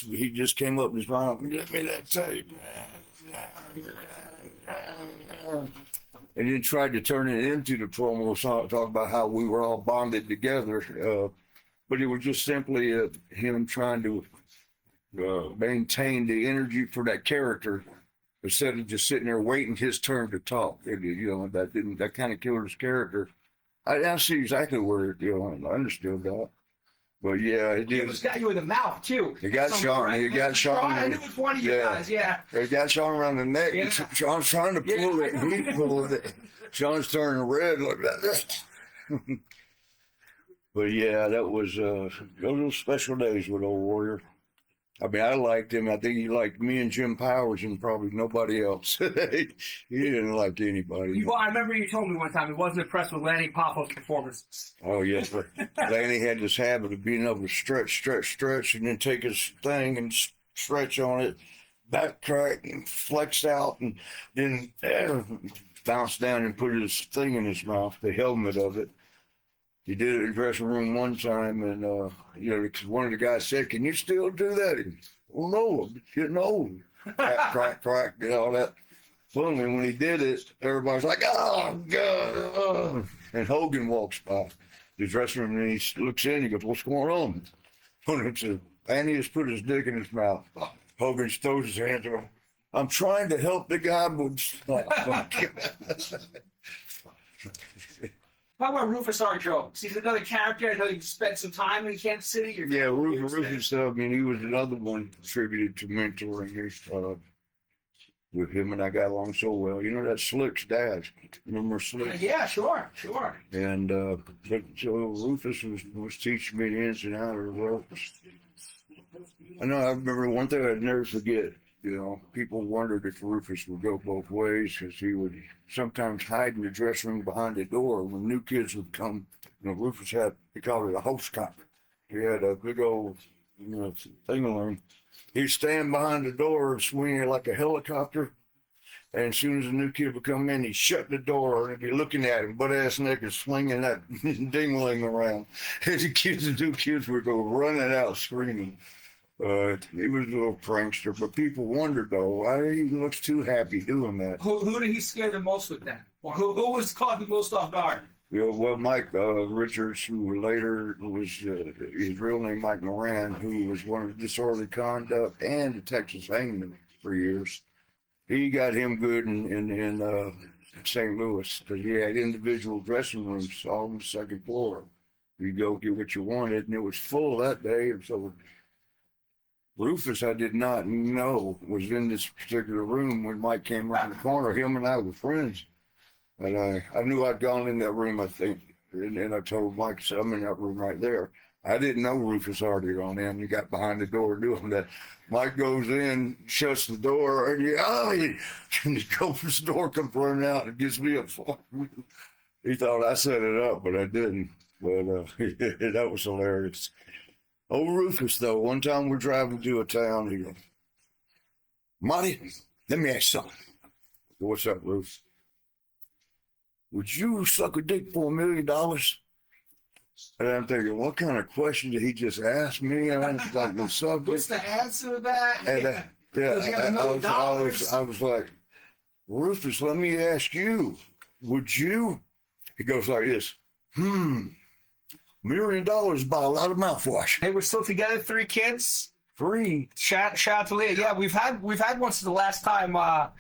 he just came up with his mouth, give me that tape. And then tried to turn it into the promo, talk about how we were all bonded together. But it was just simply him trying to maintain the energy for that character instead of just sitting there waiting his turn to talk. That kind of killed his character. I see exactly where I understood that. But yeah, it did. It got you in the mouth too. It got Shawn. It got Shawn. I knew it was one of you guys. Yeah. It got Shawn around the neck. Yeah. Shawn's trying to pull it. He pulled it. Shawn's turning red like that. But yeah, those were special days with Old Warrior. I mean, I liked him. I think he liked me and Jim Powers and probably nobody else. He didn't like anybody. I remember you told me one time he wasn't impressed with Lanny Poffo's performances. Oh, yes. But Lanny had this habit of being able to stretch, and then take his thing and stretch on it, backtrack and flex out, and then bounce down and put his thing in his mouth, the helmet of it. He did it in the dressing room one time, and, because one of the guys said, "Can you still do that?" And, "Well, no, I'm getting old." Crack, and all that. Finally, when he did it, everybody's like, "Oh, God." Oh. And Hogan walks by the dressing room, and he looks in, he goes, "What's going on?" And he just put his dick in his mouth. Hogan throws his hands around. "I'm trying to help the guy, but..." How about Rufus R. Jones? He's another character. I know you spent some time in Kansas City. Yeah, Rufus, I mean, he was another one contributed to mentoring with him, and I got along so well. You know, that's Slick's dad. Remember Slick? Yeah, sure. And so Rufus was teaching me the ins and outs of the ropes. I remember one thing I'd never forget. People wondered if Rufus would go both ways because he would sometimes hide in the dressing room behind the door when new kids would come. Rufus had, he called it a host cop. He had a big old, thing-a-ling. He'd stand behind the door and swing it like a helicopter. And as soon as a new kid would come in, he'd shut the door and he'd be looking at him, butt-ass naked, swinging that ding-a-ling around. And the new kids would go running out screaming. He was a little prankster, but people wondered, though, why he looks too happy doing that. Who did he scare the most with that? Or who was caught the most off guard? Well, Mike Richards, who later was his real name, Mike Moran, who was one of the disorderly conduct and the Texas Hangman for years. He got him good in St. Louis because he had individual dressing rooms all on the second floor. You go get what you wanted, and it was full that day, and so Rufus, I did not know, was in this particular room when Mike came around the corner. Him and I were friends. And I knew I'd gone in that room, I think. And I told Mike, I said, "I'm in that room right there." I didn't know Rufus already gone in. He got behind the door doing that. Mike goes in, shuts the door, and and the Gopher's door comes running out and gives me a phone. He thought I set it up, but I didn't. But that was hilarious. Old Rufus, though, one time we're driving to a town, he goes, "Marty, let me ask you something." "What's up, Rufus?" "Would you suck a dick for $1 million?" And I'm thinking, what kind of question did he just ask me? And I was like, the subject. What's the answer to that? And I was like, "Rufus, let me ask you, would you?" He goes like this, $1 million buy a lot of mouthwash. They were still together, 3 kids. 3. Shout out to Leah. Yeah, we've had one since the last time. But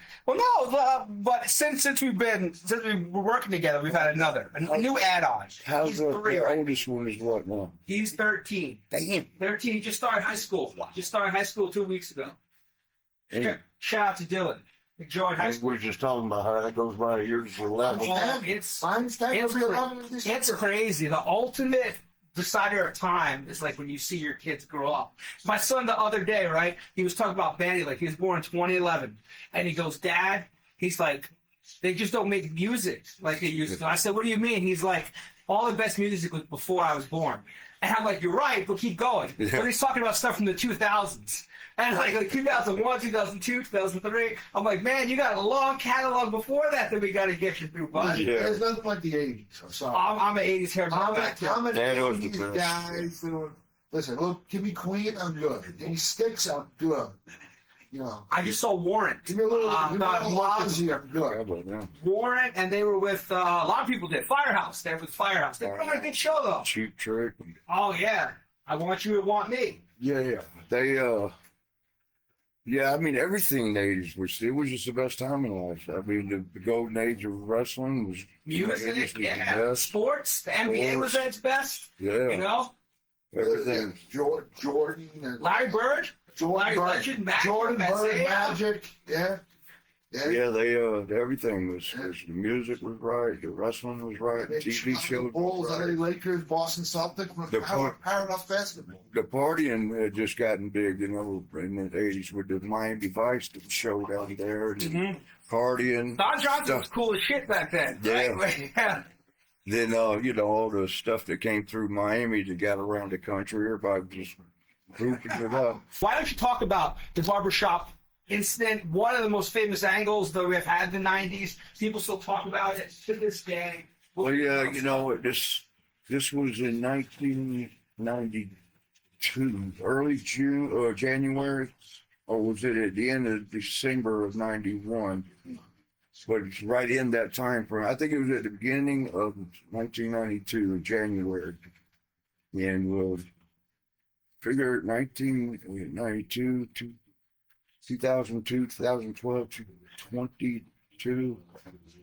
since we were working together, we've had a new add-on. How's the oldest one is what now? He's 13. Damn. 13. He just started high school. 2 weeks ago. Hey. Shout out to Dylan. Enjoyed high school. We were just talking about how that goes by years for 11. It's crazy. The ultimate decider of time is like when you see your kids grow up. My son the other day, right? He was talking about Bandy, like he was born in 2011, and he goes, "Dad," he's like, "they just don't make music like they used to." I said, "What do you mean?" He's like, "All the best music was before I was born." And I'm like, "You're right, but keep going." Yeah. But he's talking about stuff from the 2000s. And like 2001, 2002, 2003, I'm like, "Man, you got a long catalog before that we got to get you through, bud." Yeah. There's nothing like the 80s. I'm sorry. I'm an 80s hair. I'm an That was the 80s best. guy. Listen, look, give me Queen, I'm good. Give me Sticks, I'm good. I just saw Warrant. Give me a little Ozzy, I'm good. How about that? Warrant, and they were with a lot of people did. Firehouse. They were with Firehouse. They put on a good show though. Cheap Trick. Oh yeah. I Want You to Want Me. Yeah. Yeah, I mean, everything in the 80s it was just the best time in life. I mean, the golden age of wrestling was Music, the yeah. best. Sports, the NBA was at its best. Yeah. You know? Everything. Jordan and Larry Bird. Larry Bird, Legend, Magic, Jordan Bird, Isaiah. Magic, yeah. Yeah, they everything was the music was right, the wrestling was right, the TV shows Bulls, was LA right. Lakers, Boston Celtics, Paradox basketball. The partying had just gotten big, you know, in the 80s with the Miami Vice, the Showdown there, and partying. Don Johnson stuff. was cool as shit back then. Yeah. Right? Yeah. Then, you know, all the stuff that came through Miami that got around the country, everybody just grouping it up. Why don't you talk about the Barbershop Incident, one of the most famous angles that we've had in the 90s. People still talk about it to this day. Well, yeah, you know, this was in 1992, early June or January, or was it at the end of December of 91? But it's right in that time frame. I think it was at the beginning of 1992, January. And we'll figure 1992, 2002, 2012, 2022,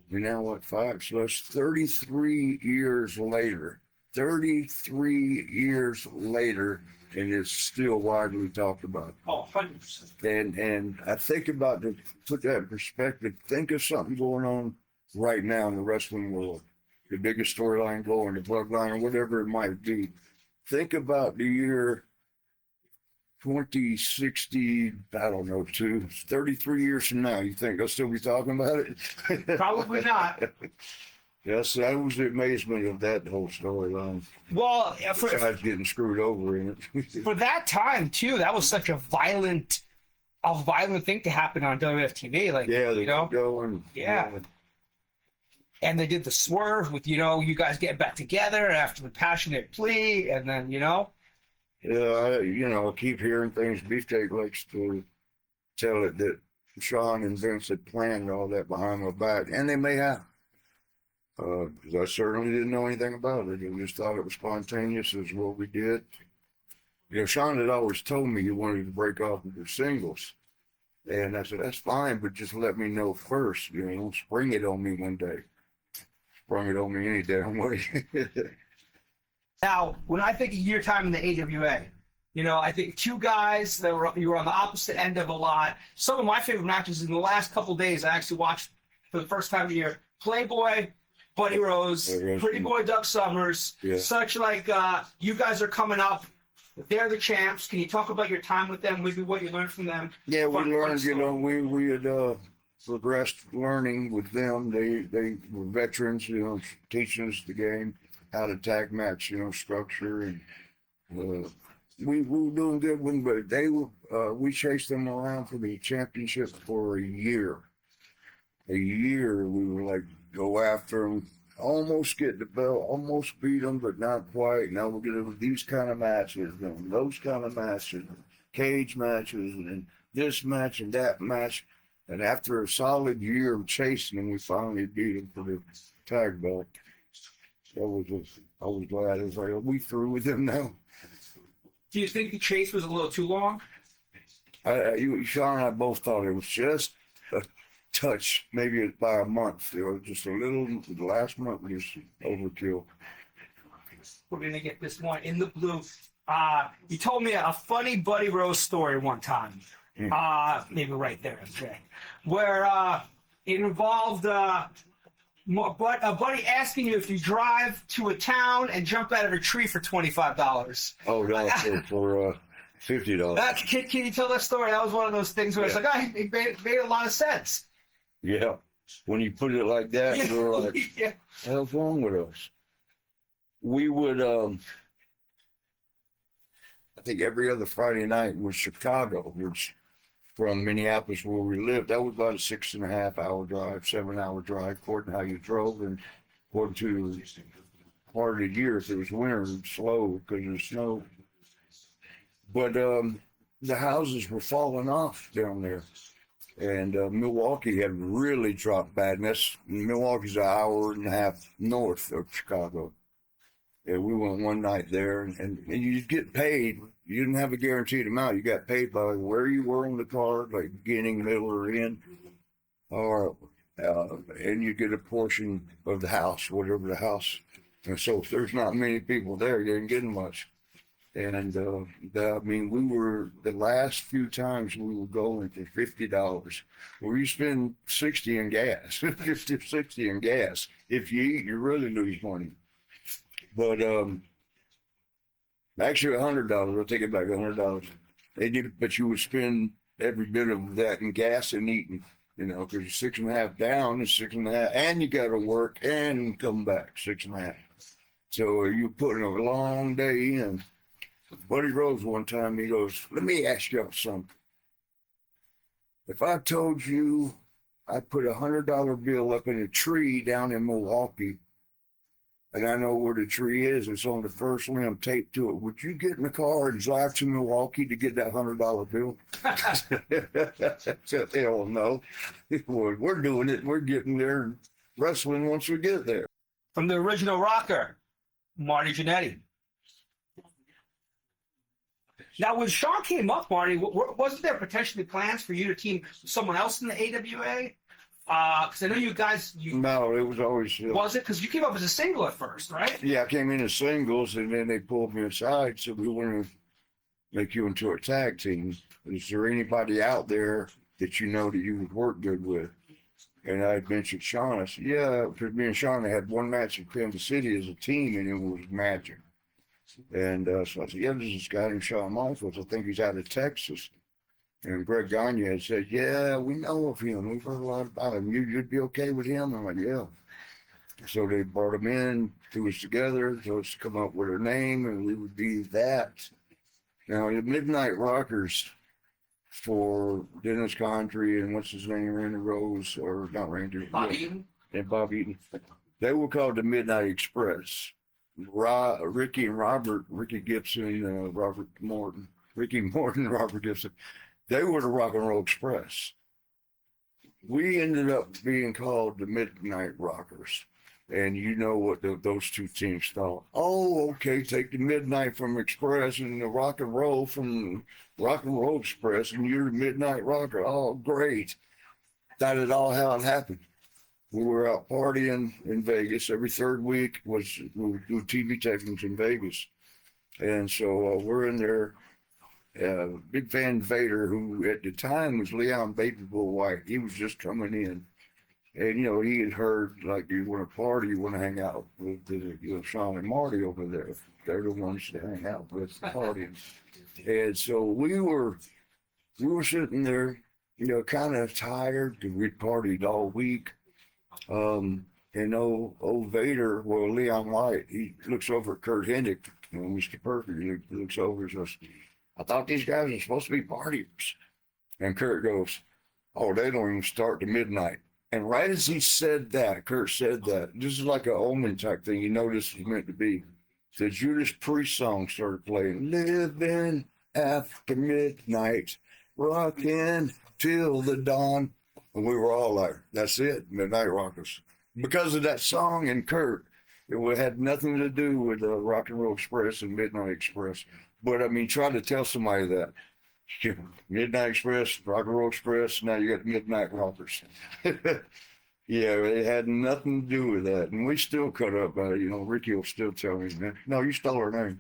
you know what, 5, so that's 33 years later. 33 years later, and it's still widely talked about. Oh, 100%. And I think about to put that in perspective, think of something going on right now in the wrestling world. The biggest storyline going, the bloodline, or whatever it might be. Think about the year 2060, I don't know, 33 years from now. You think they'll still be talking about it? Probably not. Yes, that was the amazement of that whole storyline. Well, Besides getting screwed over in it. for that time, too, that was such a violent thing to happen on WWF TV. Like, Yeah, they you know? going. Yeah. And they did the swerve with, you know, you guys getting back together after the passionate plea, and then, you know. Yeah, you know, I keep hearing things. Beefcake likes to tell it that Shawn and Vince had planned all that behind my back, and they may have. Because I certainly didn't know anything about it. I just thought it was spontaneous, is what we did. You know, Shawn had always told me he wanted to break off into singles. And I said, that's fine, but just let me know first. You know, spring it on me one day. Sprung it on me any damn way. Now, when I think of your time in the AWA, you know, I think two guys that you were on the opposite end of a lot. Some of my favorite matches in the last couple of days I actually watched for the first time of the year. Playboy, Buddy Rose, Pretty Boy Doug Summers. Yeah. Such like, you guys are coming up. They're the champs. Can you talk about your time with them, maybe what you learned from them? Yeah, we Fun learned, you story. know, we had progressed learning with them. They were veterans, you know, teaching us the game, how to tag match, you know, structure. And we were doing good with them, but they were, we chased them around for the championship for a year. A year, we were like, go after them, almost get the belt, almost beat them, but not quite. Now we're going to do these kind of matches, and those kind of matches, cage matches, and this match and that match. And after a solid year of chasing them, we finally beat them for the tag belt. I was glad. I was like, are we through with them now? Do you think the chase was a little too long? Shawn and I both thought it was just a touch, maybe by a month. It was just a little, the last month was overkill. We're going to get this one in the blue. You told me a funny Buddy Rose story one time. Maybe right there, okay. Where it involved a buddy asking you if you drive to a town and jump out of a tree for $25. Oh, no, for $50. Can you tell that story? That was one of those things where it's like, it made a lot of sense. Yeah. When you put it like that, we were like, Yeah. what the hell's wrong with us? We would, I think every other Friday night was Chicago, which from Minneapolis where we lived, that was about a 6.5 hour drive, 7-hour drive, according to how you drove and according to part of the year. If it was winter, it was slow because of the snow. But the houses were falling off down there. And Milwaukee had really dropped bad. And Milwaukee's an hour and a half north of Chicago. And we went one night there, and you get paid. You didn't have a guaranteed amount. You got paid by where you were on the card, like beginning, middle, or end, or and you get a portion of the house, whatever the house. And so if there's not many people there, you ain't getting much. And I mean, we were the last few times we were going for $50, where you spend 60 in gas, 50, 60 in gas. If you eat, you really lose money. But actually $100. I'll take it back, $100. They did, but you would spend every bit of that in gas and eating, you know, because you're 6.5 down and 6.5, and you got to work and come back 6.5. So you're putting a long day in. Buddy Rose one time, he goes, "Let me ask y'all something. If I told you I put a $100 bill up in a tree down in Milwaukee, and I know where the tree is, it's on the first limb taped to it, would you get in the car and drive to Milwaukee to get that $100 bill?" I said, hell no. We're doing it. We're getting there and wrestling once we get there. From the original rocker, Marty Jannetty. Now, when Shawn came up, Marty, wasn't there potentially plans for you to team with someone else in the AWA? Because I know you guys... No, it was always... Was it? Because you came up as a single at first, right? Yeah, I came in as singles, and then they pulled me aside, so we want to make you into a tag team. Is there anybody out there that you know that you would work good with? And I mentioned Shawn. I said, yeah, because me and Shawn had one match in Kansas City as a team, and it was magic. And so I said, yeah, there's this guy named Shawn Michaels. I think he's out of Texas. And Greg Gagne had said, yeah, we know of him. We've heard a lot about him. You'd be okay with him? I'm like, yeah. So they brought him in, threw us together, told us to come up with a name, and we would be that. Now, the Midnight Rockers for Dennis Condrey and what's his name, Randy Rose, or not Randy. Bob Eaton. And Bob Eaton. They were called the Midnight Express. Ricky and Robert, Ricky Gibson, Robert Morton, Ricky Morton, Robert Gibson, they were the Rock and Roll Express. We ended up being called the Midnight Rockers. And you know what those two teams thought. Oh, okay, take the Midnight from Express and the Rock and Roll from Rock and Roll Express, and you're the Midnight Rocker. Oh, great. That is all how it happened. We were out partying in Vegas. Every third week we would do TV tapings in Vegas. And so we're in there. Big Van Vader, who at the time was Leon Baby Bull White. He was just coming in. And, you know, he had heard, like, you want to party, you want to hang out with Shawn and Marty over there. They're the ones to hang out with, partying. And so we were sitting there, you know, kind of tired because we'd partied all week. And old Vader, well, Leon White, he looks over at Curt Hennig, you know, Mr. Perfect. He looks over and says, I thought these guys were supposed to be partiers. And Curt goes, oh, they don't even start to midnight. And right as he said that, Curt said that, this is like an Omen type thing. You know this was meant to be. The Judas Priest song started playing. Living after midnight, rocking till the dawn. And we were all like, that's it, Midnight Rockers. Because of that song and Curt, it had nothing to do with Rock and Roll Express and Midnight Express. But I mean, try to tell somebody that. Midnight Express, Rock and Roll Express, now you got Midnight Rockers. Yeah, it had nothing to do with that. And we still cut up about it. You know, Ricky will still tell me, man, no, you stole her name.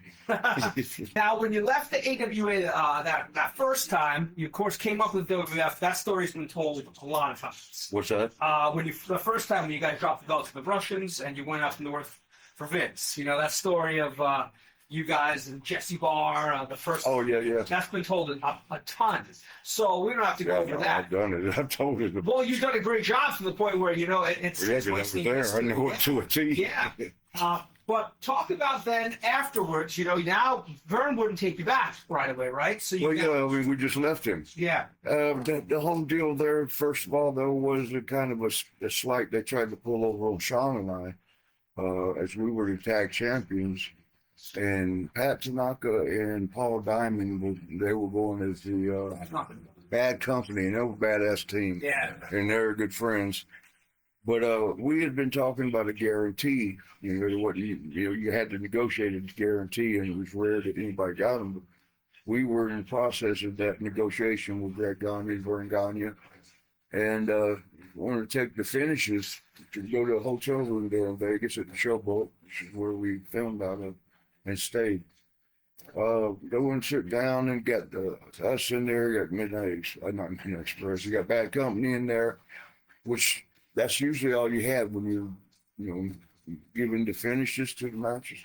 Now, when you left the AWA that first time, you, of course, came up with WWF. That story's been told a lot of times. What's that? The first time when you guys dropped the belt to the Russians and you went up north for Vince. You know, that story of you guys and Jesse Barr, the first... Oh, yeah. That's been told a ton. So we don't have to go over that. I've done it. I've told it. Well, you've done a great job to the point where, you know, it's... Yeah, because I was there. I knew it to a T. Yeah. But talk about then afterwards, you know, now Vern wouldn't take you back right away, right? So you I mean, we just left him. Yeah. The whole deal there, first of all, though, was a kind of a slight they tried to pull over on Shawn and I, as we were the tag champions. And Pat Tanaka and Paul Diamond, they were going as the Bad Company, and they were a badass team. Yeah. And they were good friends. But we had been talking about a guarantee. You had to negotiate a guarantee, and it was rare that anybody got them. But we were in the process of that negotiation with Greg Gagne, Vern Gagne, and wanted to take the finishes to go to a hotel room there in Vegas at the Showboat, which is where we filmed out of and stayed. Go and sit down and got us in there, got not Midnight Express, you got Bad Company in there, which that's usually all you have when you're, giving the finishes to the matches.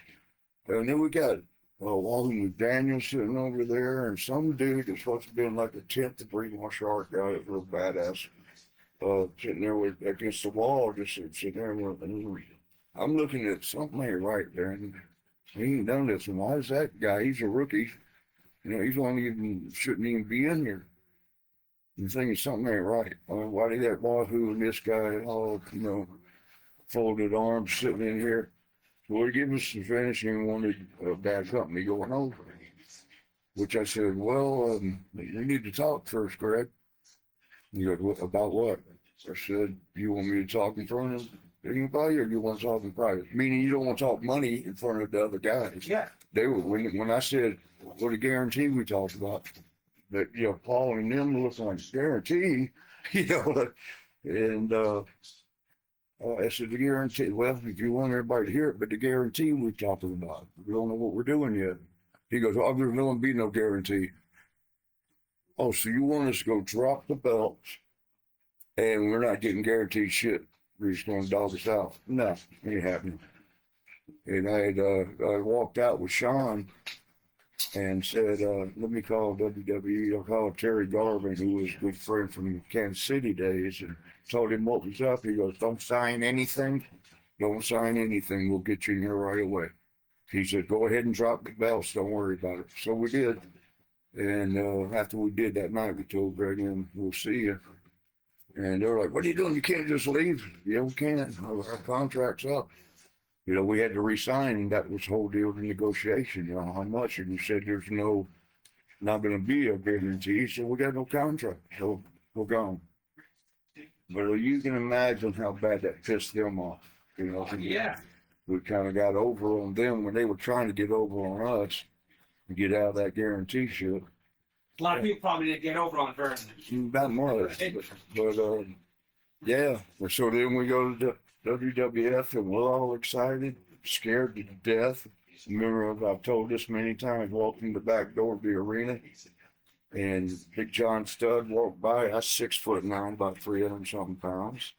And then we got Walton McDaniel sitting over there, and some dude that's supposed to have been like a 10th degree martial art guy, that's real badass, sitting there against the wall, just sitting there. And I'm looking at something ain't right there, and he ain't done this. And why is that guy? He's a rookie. He's shouldn't even be in here. And thinking something ain't right. Why did that Wahoo and this guy all, folded arms sitting in here? So he gave us some finish and wanted Bad Company going over. Which I said, well, we need to talk first, Greg. He goes, about what? I said, you want me to talk in front of anybody, or you want to talk in private? Meaning you don't want to talk money in front of the other guys. Yeah. They were, when I said, well, the guarantee we talked about, that, Paul and them look like guarantee, and I said, the guarantee, well, if you want everybody to hear it, but the guarantee we're talking about, we don't know what we're doing yet. He goes, oh, there's going to be no guarantee. Oh, so you want us to go drop the belts and we're not getting guaranteed shit? We're just going to dog us out? No, ain't happening. And I walked out with Shawn and said, let me call WWE. I'll call Terry Garvin, who was a good friend from Kansas City days, and told him what was up. He goes, don't sign anything. Don't sign anything. We'll get you in here right away. He said, go ahead and drop the belts. Don't worry about it. So we did. And after we did that night, we told Greg, we'll see you. And they were like, what are you doing? You can't just leave. Yeah, we can't. Our contract's up. We had to resign, and that was the whole deal of the negotiation, how much. And he said, there's not going to be a guarantee. So we got no contract. So we're gone. But you can imagine how bad that pissed them off. Yeah. We kind of got over on them when they were trying to get over on us and get out of that guarantee shit. A lot of people probably didn't get over on Vern. Not much. But yeah. So then we go to WWF, and we're all excited, scared to death. Remember, I've told this many times, walking the back door of the arena, and Big John Studd walked by. I was 6'9", about 300-something pounds.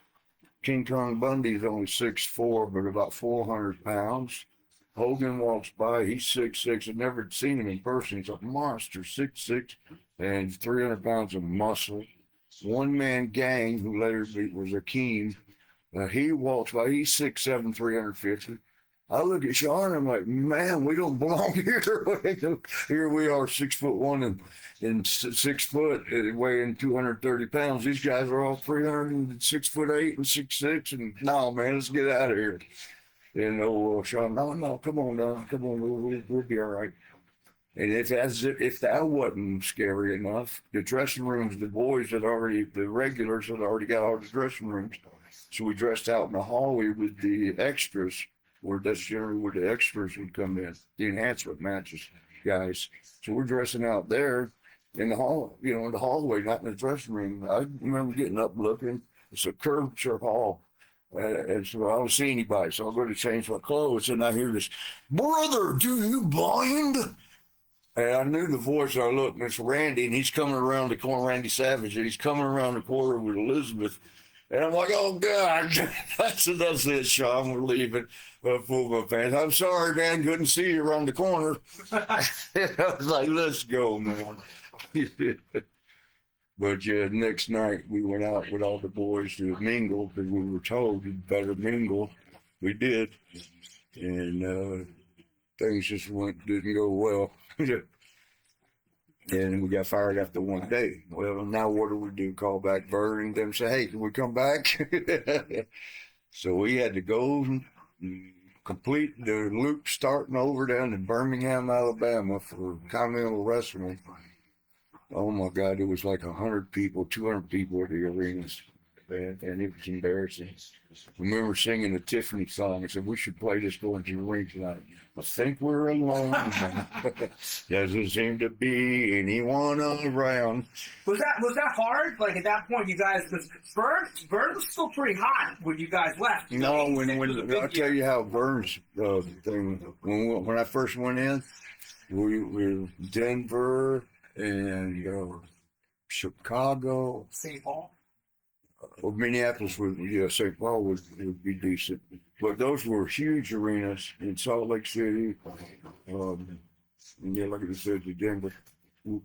King Kong Bundy's only 6'4", but about 400 pounds. Hogan walks by. He's 6'6". I've never seen him in person. He's a monster, 6'6", and 300 pounds of muscle. One-man gang, who later was Akeem. He walks by. He's 6'7", 350. I look at Shawn, I'm like, man, we don't belong here. Here we are, 6'1" and 6 foot, weighing 230 pounds. These guys are all 6'8" and 6'6", and no, man, let's get out of here. Shawn, no, come on, we'll be all right. And if that wasn't scary enough, the dressing rooms, the regulars had already got all the dressing rooms. So we dressed out in the hallway with the extras, where that's generally where the extras would come in, the enhancement matches guys. So we're dressing out there in the hall, in the hallway, not in the dressing room. I remember getting up looking. It's a curvature hall. And so I don't see anybody. So I go to change my clothes, and I hear this, brother, do you blind? And I knew the voice. I looked, and it's Randy, and he's coming around the corner, Randy Savage, and he's coming around the corner with Elizabeth. And I'm like, oh, God. That's it, Shawn. We're leaving. Football fans. I'm sorry, man. Couldn't see you around the corner. I was like, let's go, man. But yeah, next night we went out with all the boys to mingle because we were told we'd better mingle. We did. And things just didn't go well. And we got fired after one day. Well, now what do we do? Call back Vern and them say, hey, can we come back? So we had to go and complete the loop starting over down in Birmingham, Alabama for Continental Wrestling. Oh my God, it was like 100 people, 200 people at the arenas. and it was embarrassing. I remember singing the Tiffany song. I said, we should play this going to the ring tonight. I think we're alone. Doesn't seem to be anyone around. Was that hard? Like at that point, you guys, because Vern was still pretty hot when you guys left. No, when I'll tell you how Vern's thing, when I first went in, we were Denver and Chicago. St. Paul? Well, Minneapolis St. Paul would be decent. But those were huge arenas in Salt Lake City. And like I said, to Denver.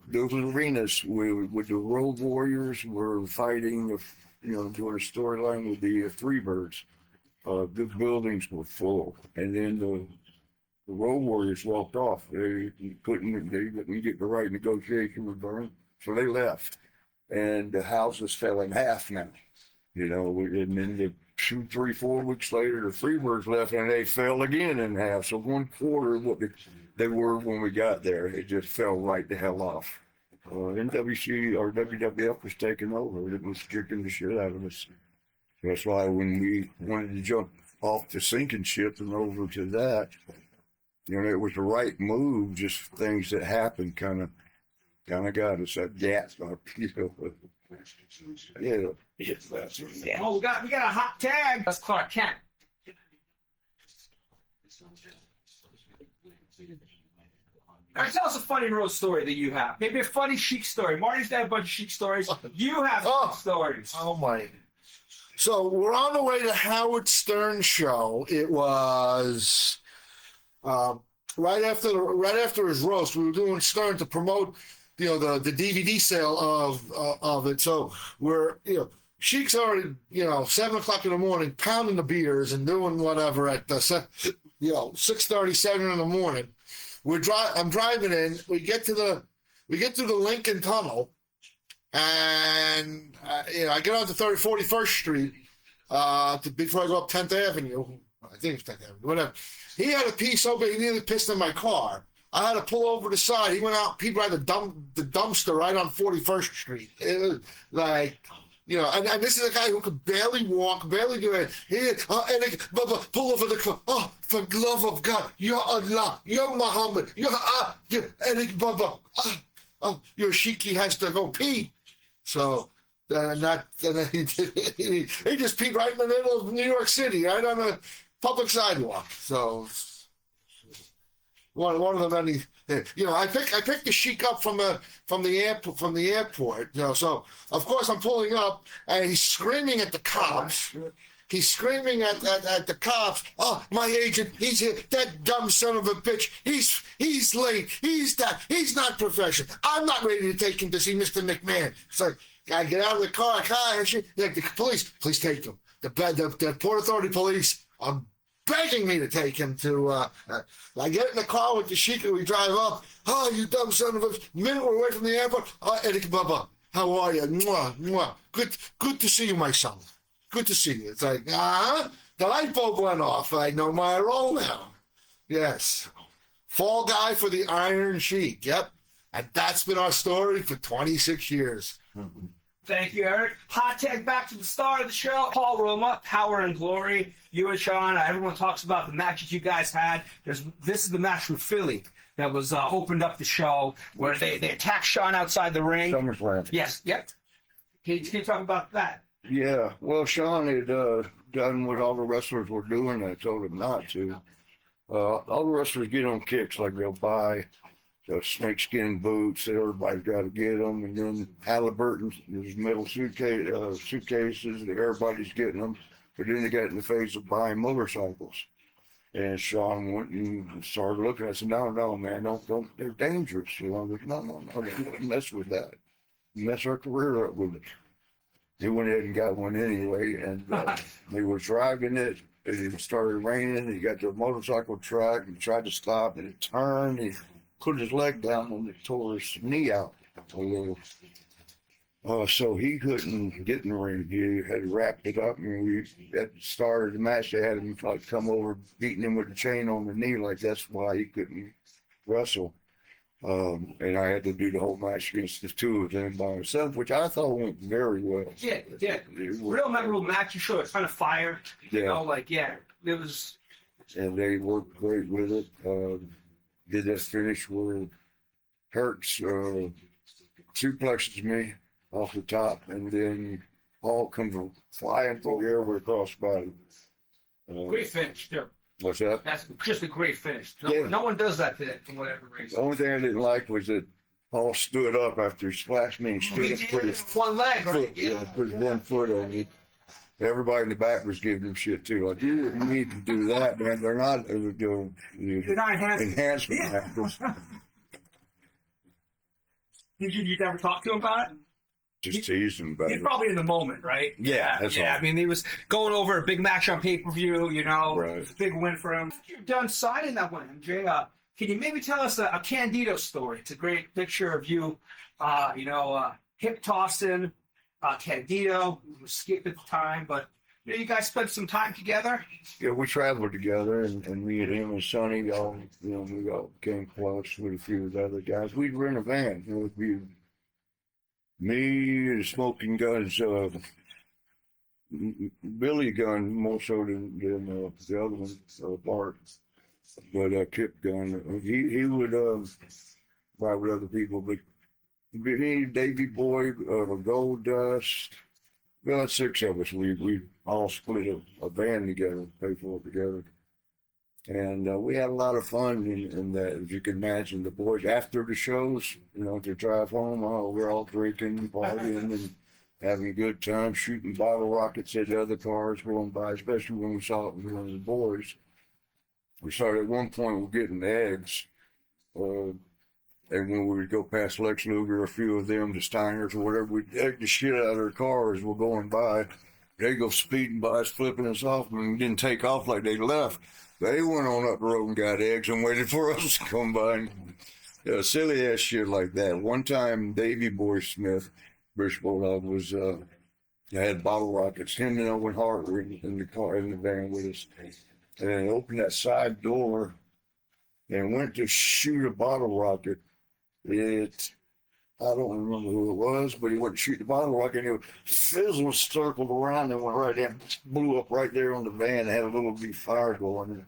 Those arenas with the Road Warriors were fighting, doing a storyline with the Freebirds. The buildings were full. And then the Road Warriors walked off. They couldn't get the right negotiation with Vern, so they left. And the houses fell in half now, and then 2, 3, 4 weeks later, the Freebirds left and they fell again in half. So 1/4 of what they were when we got there, it just fell right the hell off. NWC or WWF was taking over. It was kicking the shit out of us. That's why when we wanted to jump off the sinking ship and over to that, it was the right move, just things that happened kind of got us that gas up, Yeah. Yeah. Oh, we got a hot tag. That's Clark Kent. All right, tell us a funny road story that you have. Maybe a funny Sheik story. Marty's got a bunch of Sheik stories. You have Sheik stories. Oh my! So we're on the way to Howard Stern's show. It was right after his roast. We were doing Stern to promote, the DVD sale of it. So we're Sheik's already 7:00 in the morning pounding the beers and doing whatever at 6:30, 7 in the morning. I'm driving in. We get to the Lincoln Tunnel, and I get onto 41st Street before I go up 10th Avenue. I think it's 10th Avenue. Whatever. He had a pee so big he nearly pissed in my car. I had to pull over the side. He went out, peed right the dumpster right on 41st Street. It was like, and this is a guy who could barely walk, barely do it. Pull over the car. Oh, for the love of God, Ya Allah, Ya Muhammad, your Sheik has to go pee. So, he just peed right in the middle of New York City, right on a public sidewalk. So, one of the many, I picked the Sheik up from the airport, So of course I'm pulling up, and he's screaming at the cops. He's screaming at the cops. Oh, my agent, he's here. That dumb son of a bitch. He's late. He's not professional. I'm not ready to take him to see Mr. McMahon. It's like, I get out of the car. The police, please take him. The Port Authority police. Begging me to take him to, I get in the car with the Sheik and we drive up. Oh, you dumb son of a, minute we're away from the airport. Oh, Eddie Bubba, how are you? Mwah, mwah. Good to see you, my son. Good to see you. It's like, the light bulb went off. I know my role now. Yes. Fall guy for the Iron Sheik. Yep. And that's been our story for 26 years. Mm-hmm. Thank you, Eric. Hot tag back to the start of the show. Paul Roma, Power and Glory. You and Shawn. Everyone talks about the matches you guys had. This is the match with Philly that was opened up the show where they attacked Shawn outside the ring. SummerSlam. Yes. Yep. Can you talk about that? Yeah. Well, Shawn had done what all the wrestlers were doing. I told him not to. All the wrestlers get on kicks like they'll buy snakeskin boots. Everybody's got to get them. And then Halliburton, there's metal suitcases. Everybody's getting them. But then they got in the phase of buying motorcycles. And Shawn went and started looking. I said, no, man, don't. They're dangerous. No, don't mess with that. Mess our career up with it. He went ahead and got one anyway. And they were driving it. It started raining. He got to a motorcycle track and tried to stop. And it turned. He put his leg down and it tore his knee out a little. So he couldn't get in the ring. He had wrapped it up, and we at the start of the match, they had him come over, beating him with a chain on the knee, like that's why he couldn't wrestle. And I had to do the whole match against the two of them by myself, which I thought went very well. Yeah. Real memorable match. You showed a ton of fire. You know, it was. And they worked great with it. Did that finish where Hurts suplexes me off the top, and then Paul comes flying through the air with a crossbody. Great finish, too. What's that? That's just a great finish. Yeah. No one does that today, for whatever reason. The only thing I didn't like was that Paul stood up after he splashed me and stood up, put his one leg, right? put his 1 foot on me. Everybody in the back was giving him shit too. Like, you didn't need to do that, man. They're not enhancement actors. Did you ever talk to him about it? Just teased him about He's it. probably in the moment, right? Yeah, that's all. I mean, he was going over a big match on pay-per-view, you know. Right. It was a big win for him. You're done signing that one, MJ. Can you maybe tell us a Candido story? It's a great picture of you, hip tossing, Candido, skip at the time, but you guys spent some time together. Yeah, we traveled together, and me and him and Sonny, we all came close with a few of the other guys. We'd rent a van. It would be me, the Smoking Guns, Billy Gunn more so than the other one, Bart. But Kip Gunn, he would ride with other people, but me, Davy Boy, Gold Dust. Well, that's 6 of us. We all split a van together, paid for it together. And we had a lot of fun in that, as you can imagine. The boys, after the shows, to drive home, we're all drinking, partying, and having a good time, shooting bottle rockets at the other cars going by, especially when we saw it was one of the boys. We started at one point, we're getting eggs. And when we would go past Lex Luger, a few of them, the Steiners or whatever, we'd egg the shit out of their cars as we're going by. They go speeding by us, flipping us off, and we didn't take off like they left. They went on up the road and got eggs and waited for us to come by. And, silly ass shit like that. One time, Davy Boy Smith, British Bulldog, was had bottle rockets. Him and Owen Hart were in the car, in the van with us. And they opened that side door and went to shoot a bottle rocket. I don't remember who it was, but he went to shoot the bottle rocket, and it fizzled, circled around, and went right in, blew up right there on the van. They had a little bit of fire going, and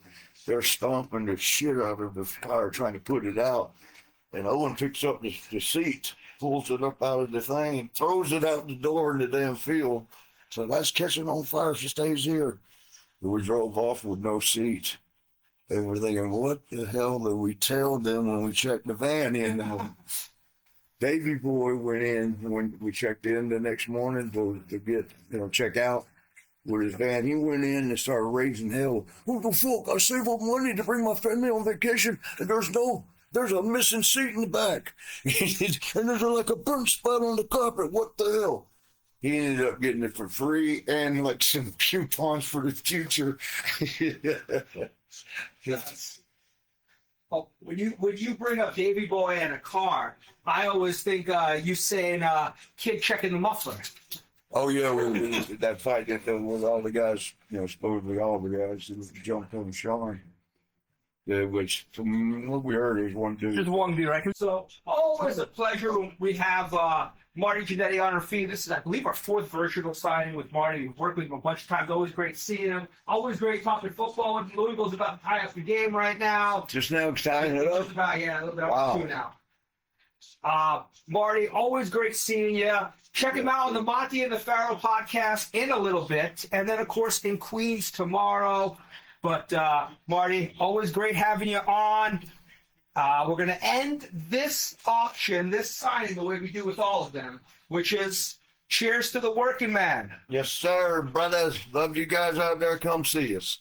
they're stomping the shit out of the fire, trying to put it out. And Owen picks up the seat, pulls it up out of the thing, throws it out the door in the damn field. So that's catching on fire. She stays here. And we drove off with no seat. And we're thinking, what the hell did we tell them when we checked the van in? Davy Boy went in when we checked in the next morning to get, check out with his van. He went in and started raising hell. What the fuck? I saved up money to bring my family on vacation, and there's a missing seat in the back. And there's like a burnt spot on the carpet. What the hell? He ended up getting it for free and like some coupons for the future. Yes. Well, when you bring up Davy Boy and a car, I always think you saying kid checking the muffler. Oh yeah, that fight with all the guys, supposedly all the guys who jumped on Shawn. Which from what we heard is one dude. Just one dude, right? So always a pleasure when we have Marty Jannetty on our feed. This is, I believe, our 4th virtual signing with Marty. We've worked with him a bunch of times. Always great seeing him. Always great talking football. And Louisville's about to tie up the game right now. Just now tying it up? Yeah, a little bit up now. Marty, always great seeing you. Check him out on the Monty and the Pharaoh podcast in a little bit. And then, of course, in Queens tomorrow. But, Marty, always great having you on. We're going to end this auction, this signing, the way we do with all of them, which is cheers to the working man. Yes, sir, brothers. Love you guys out there. Come see us.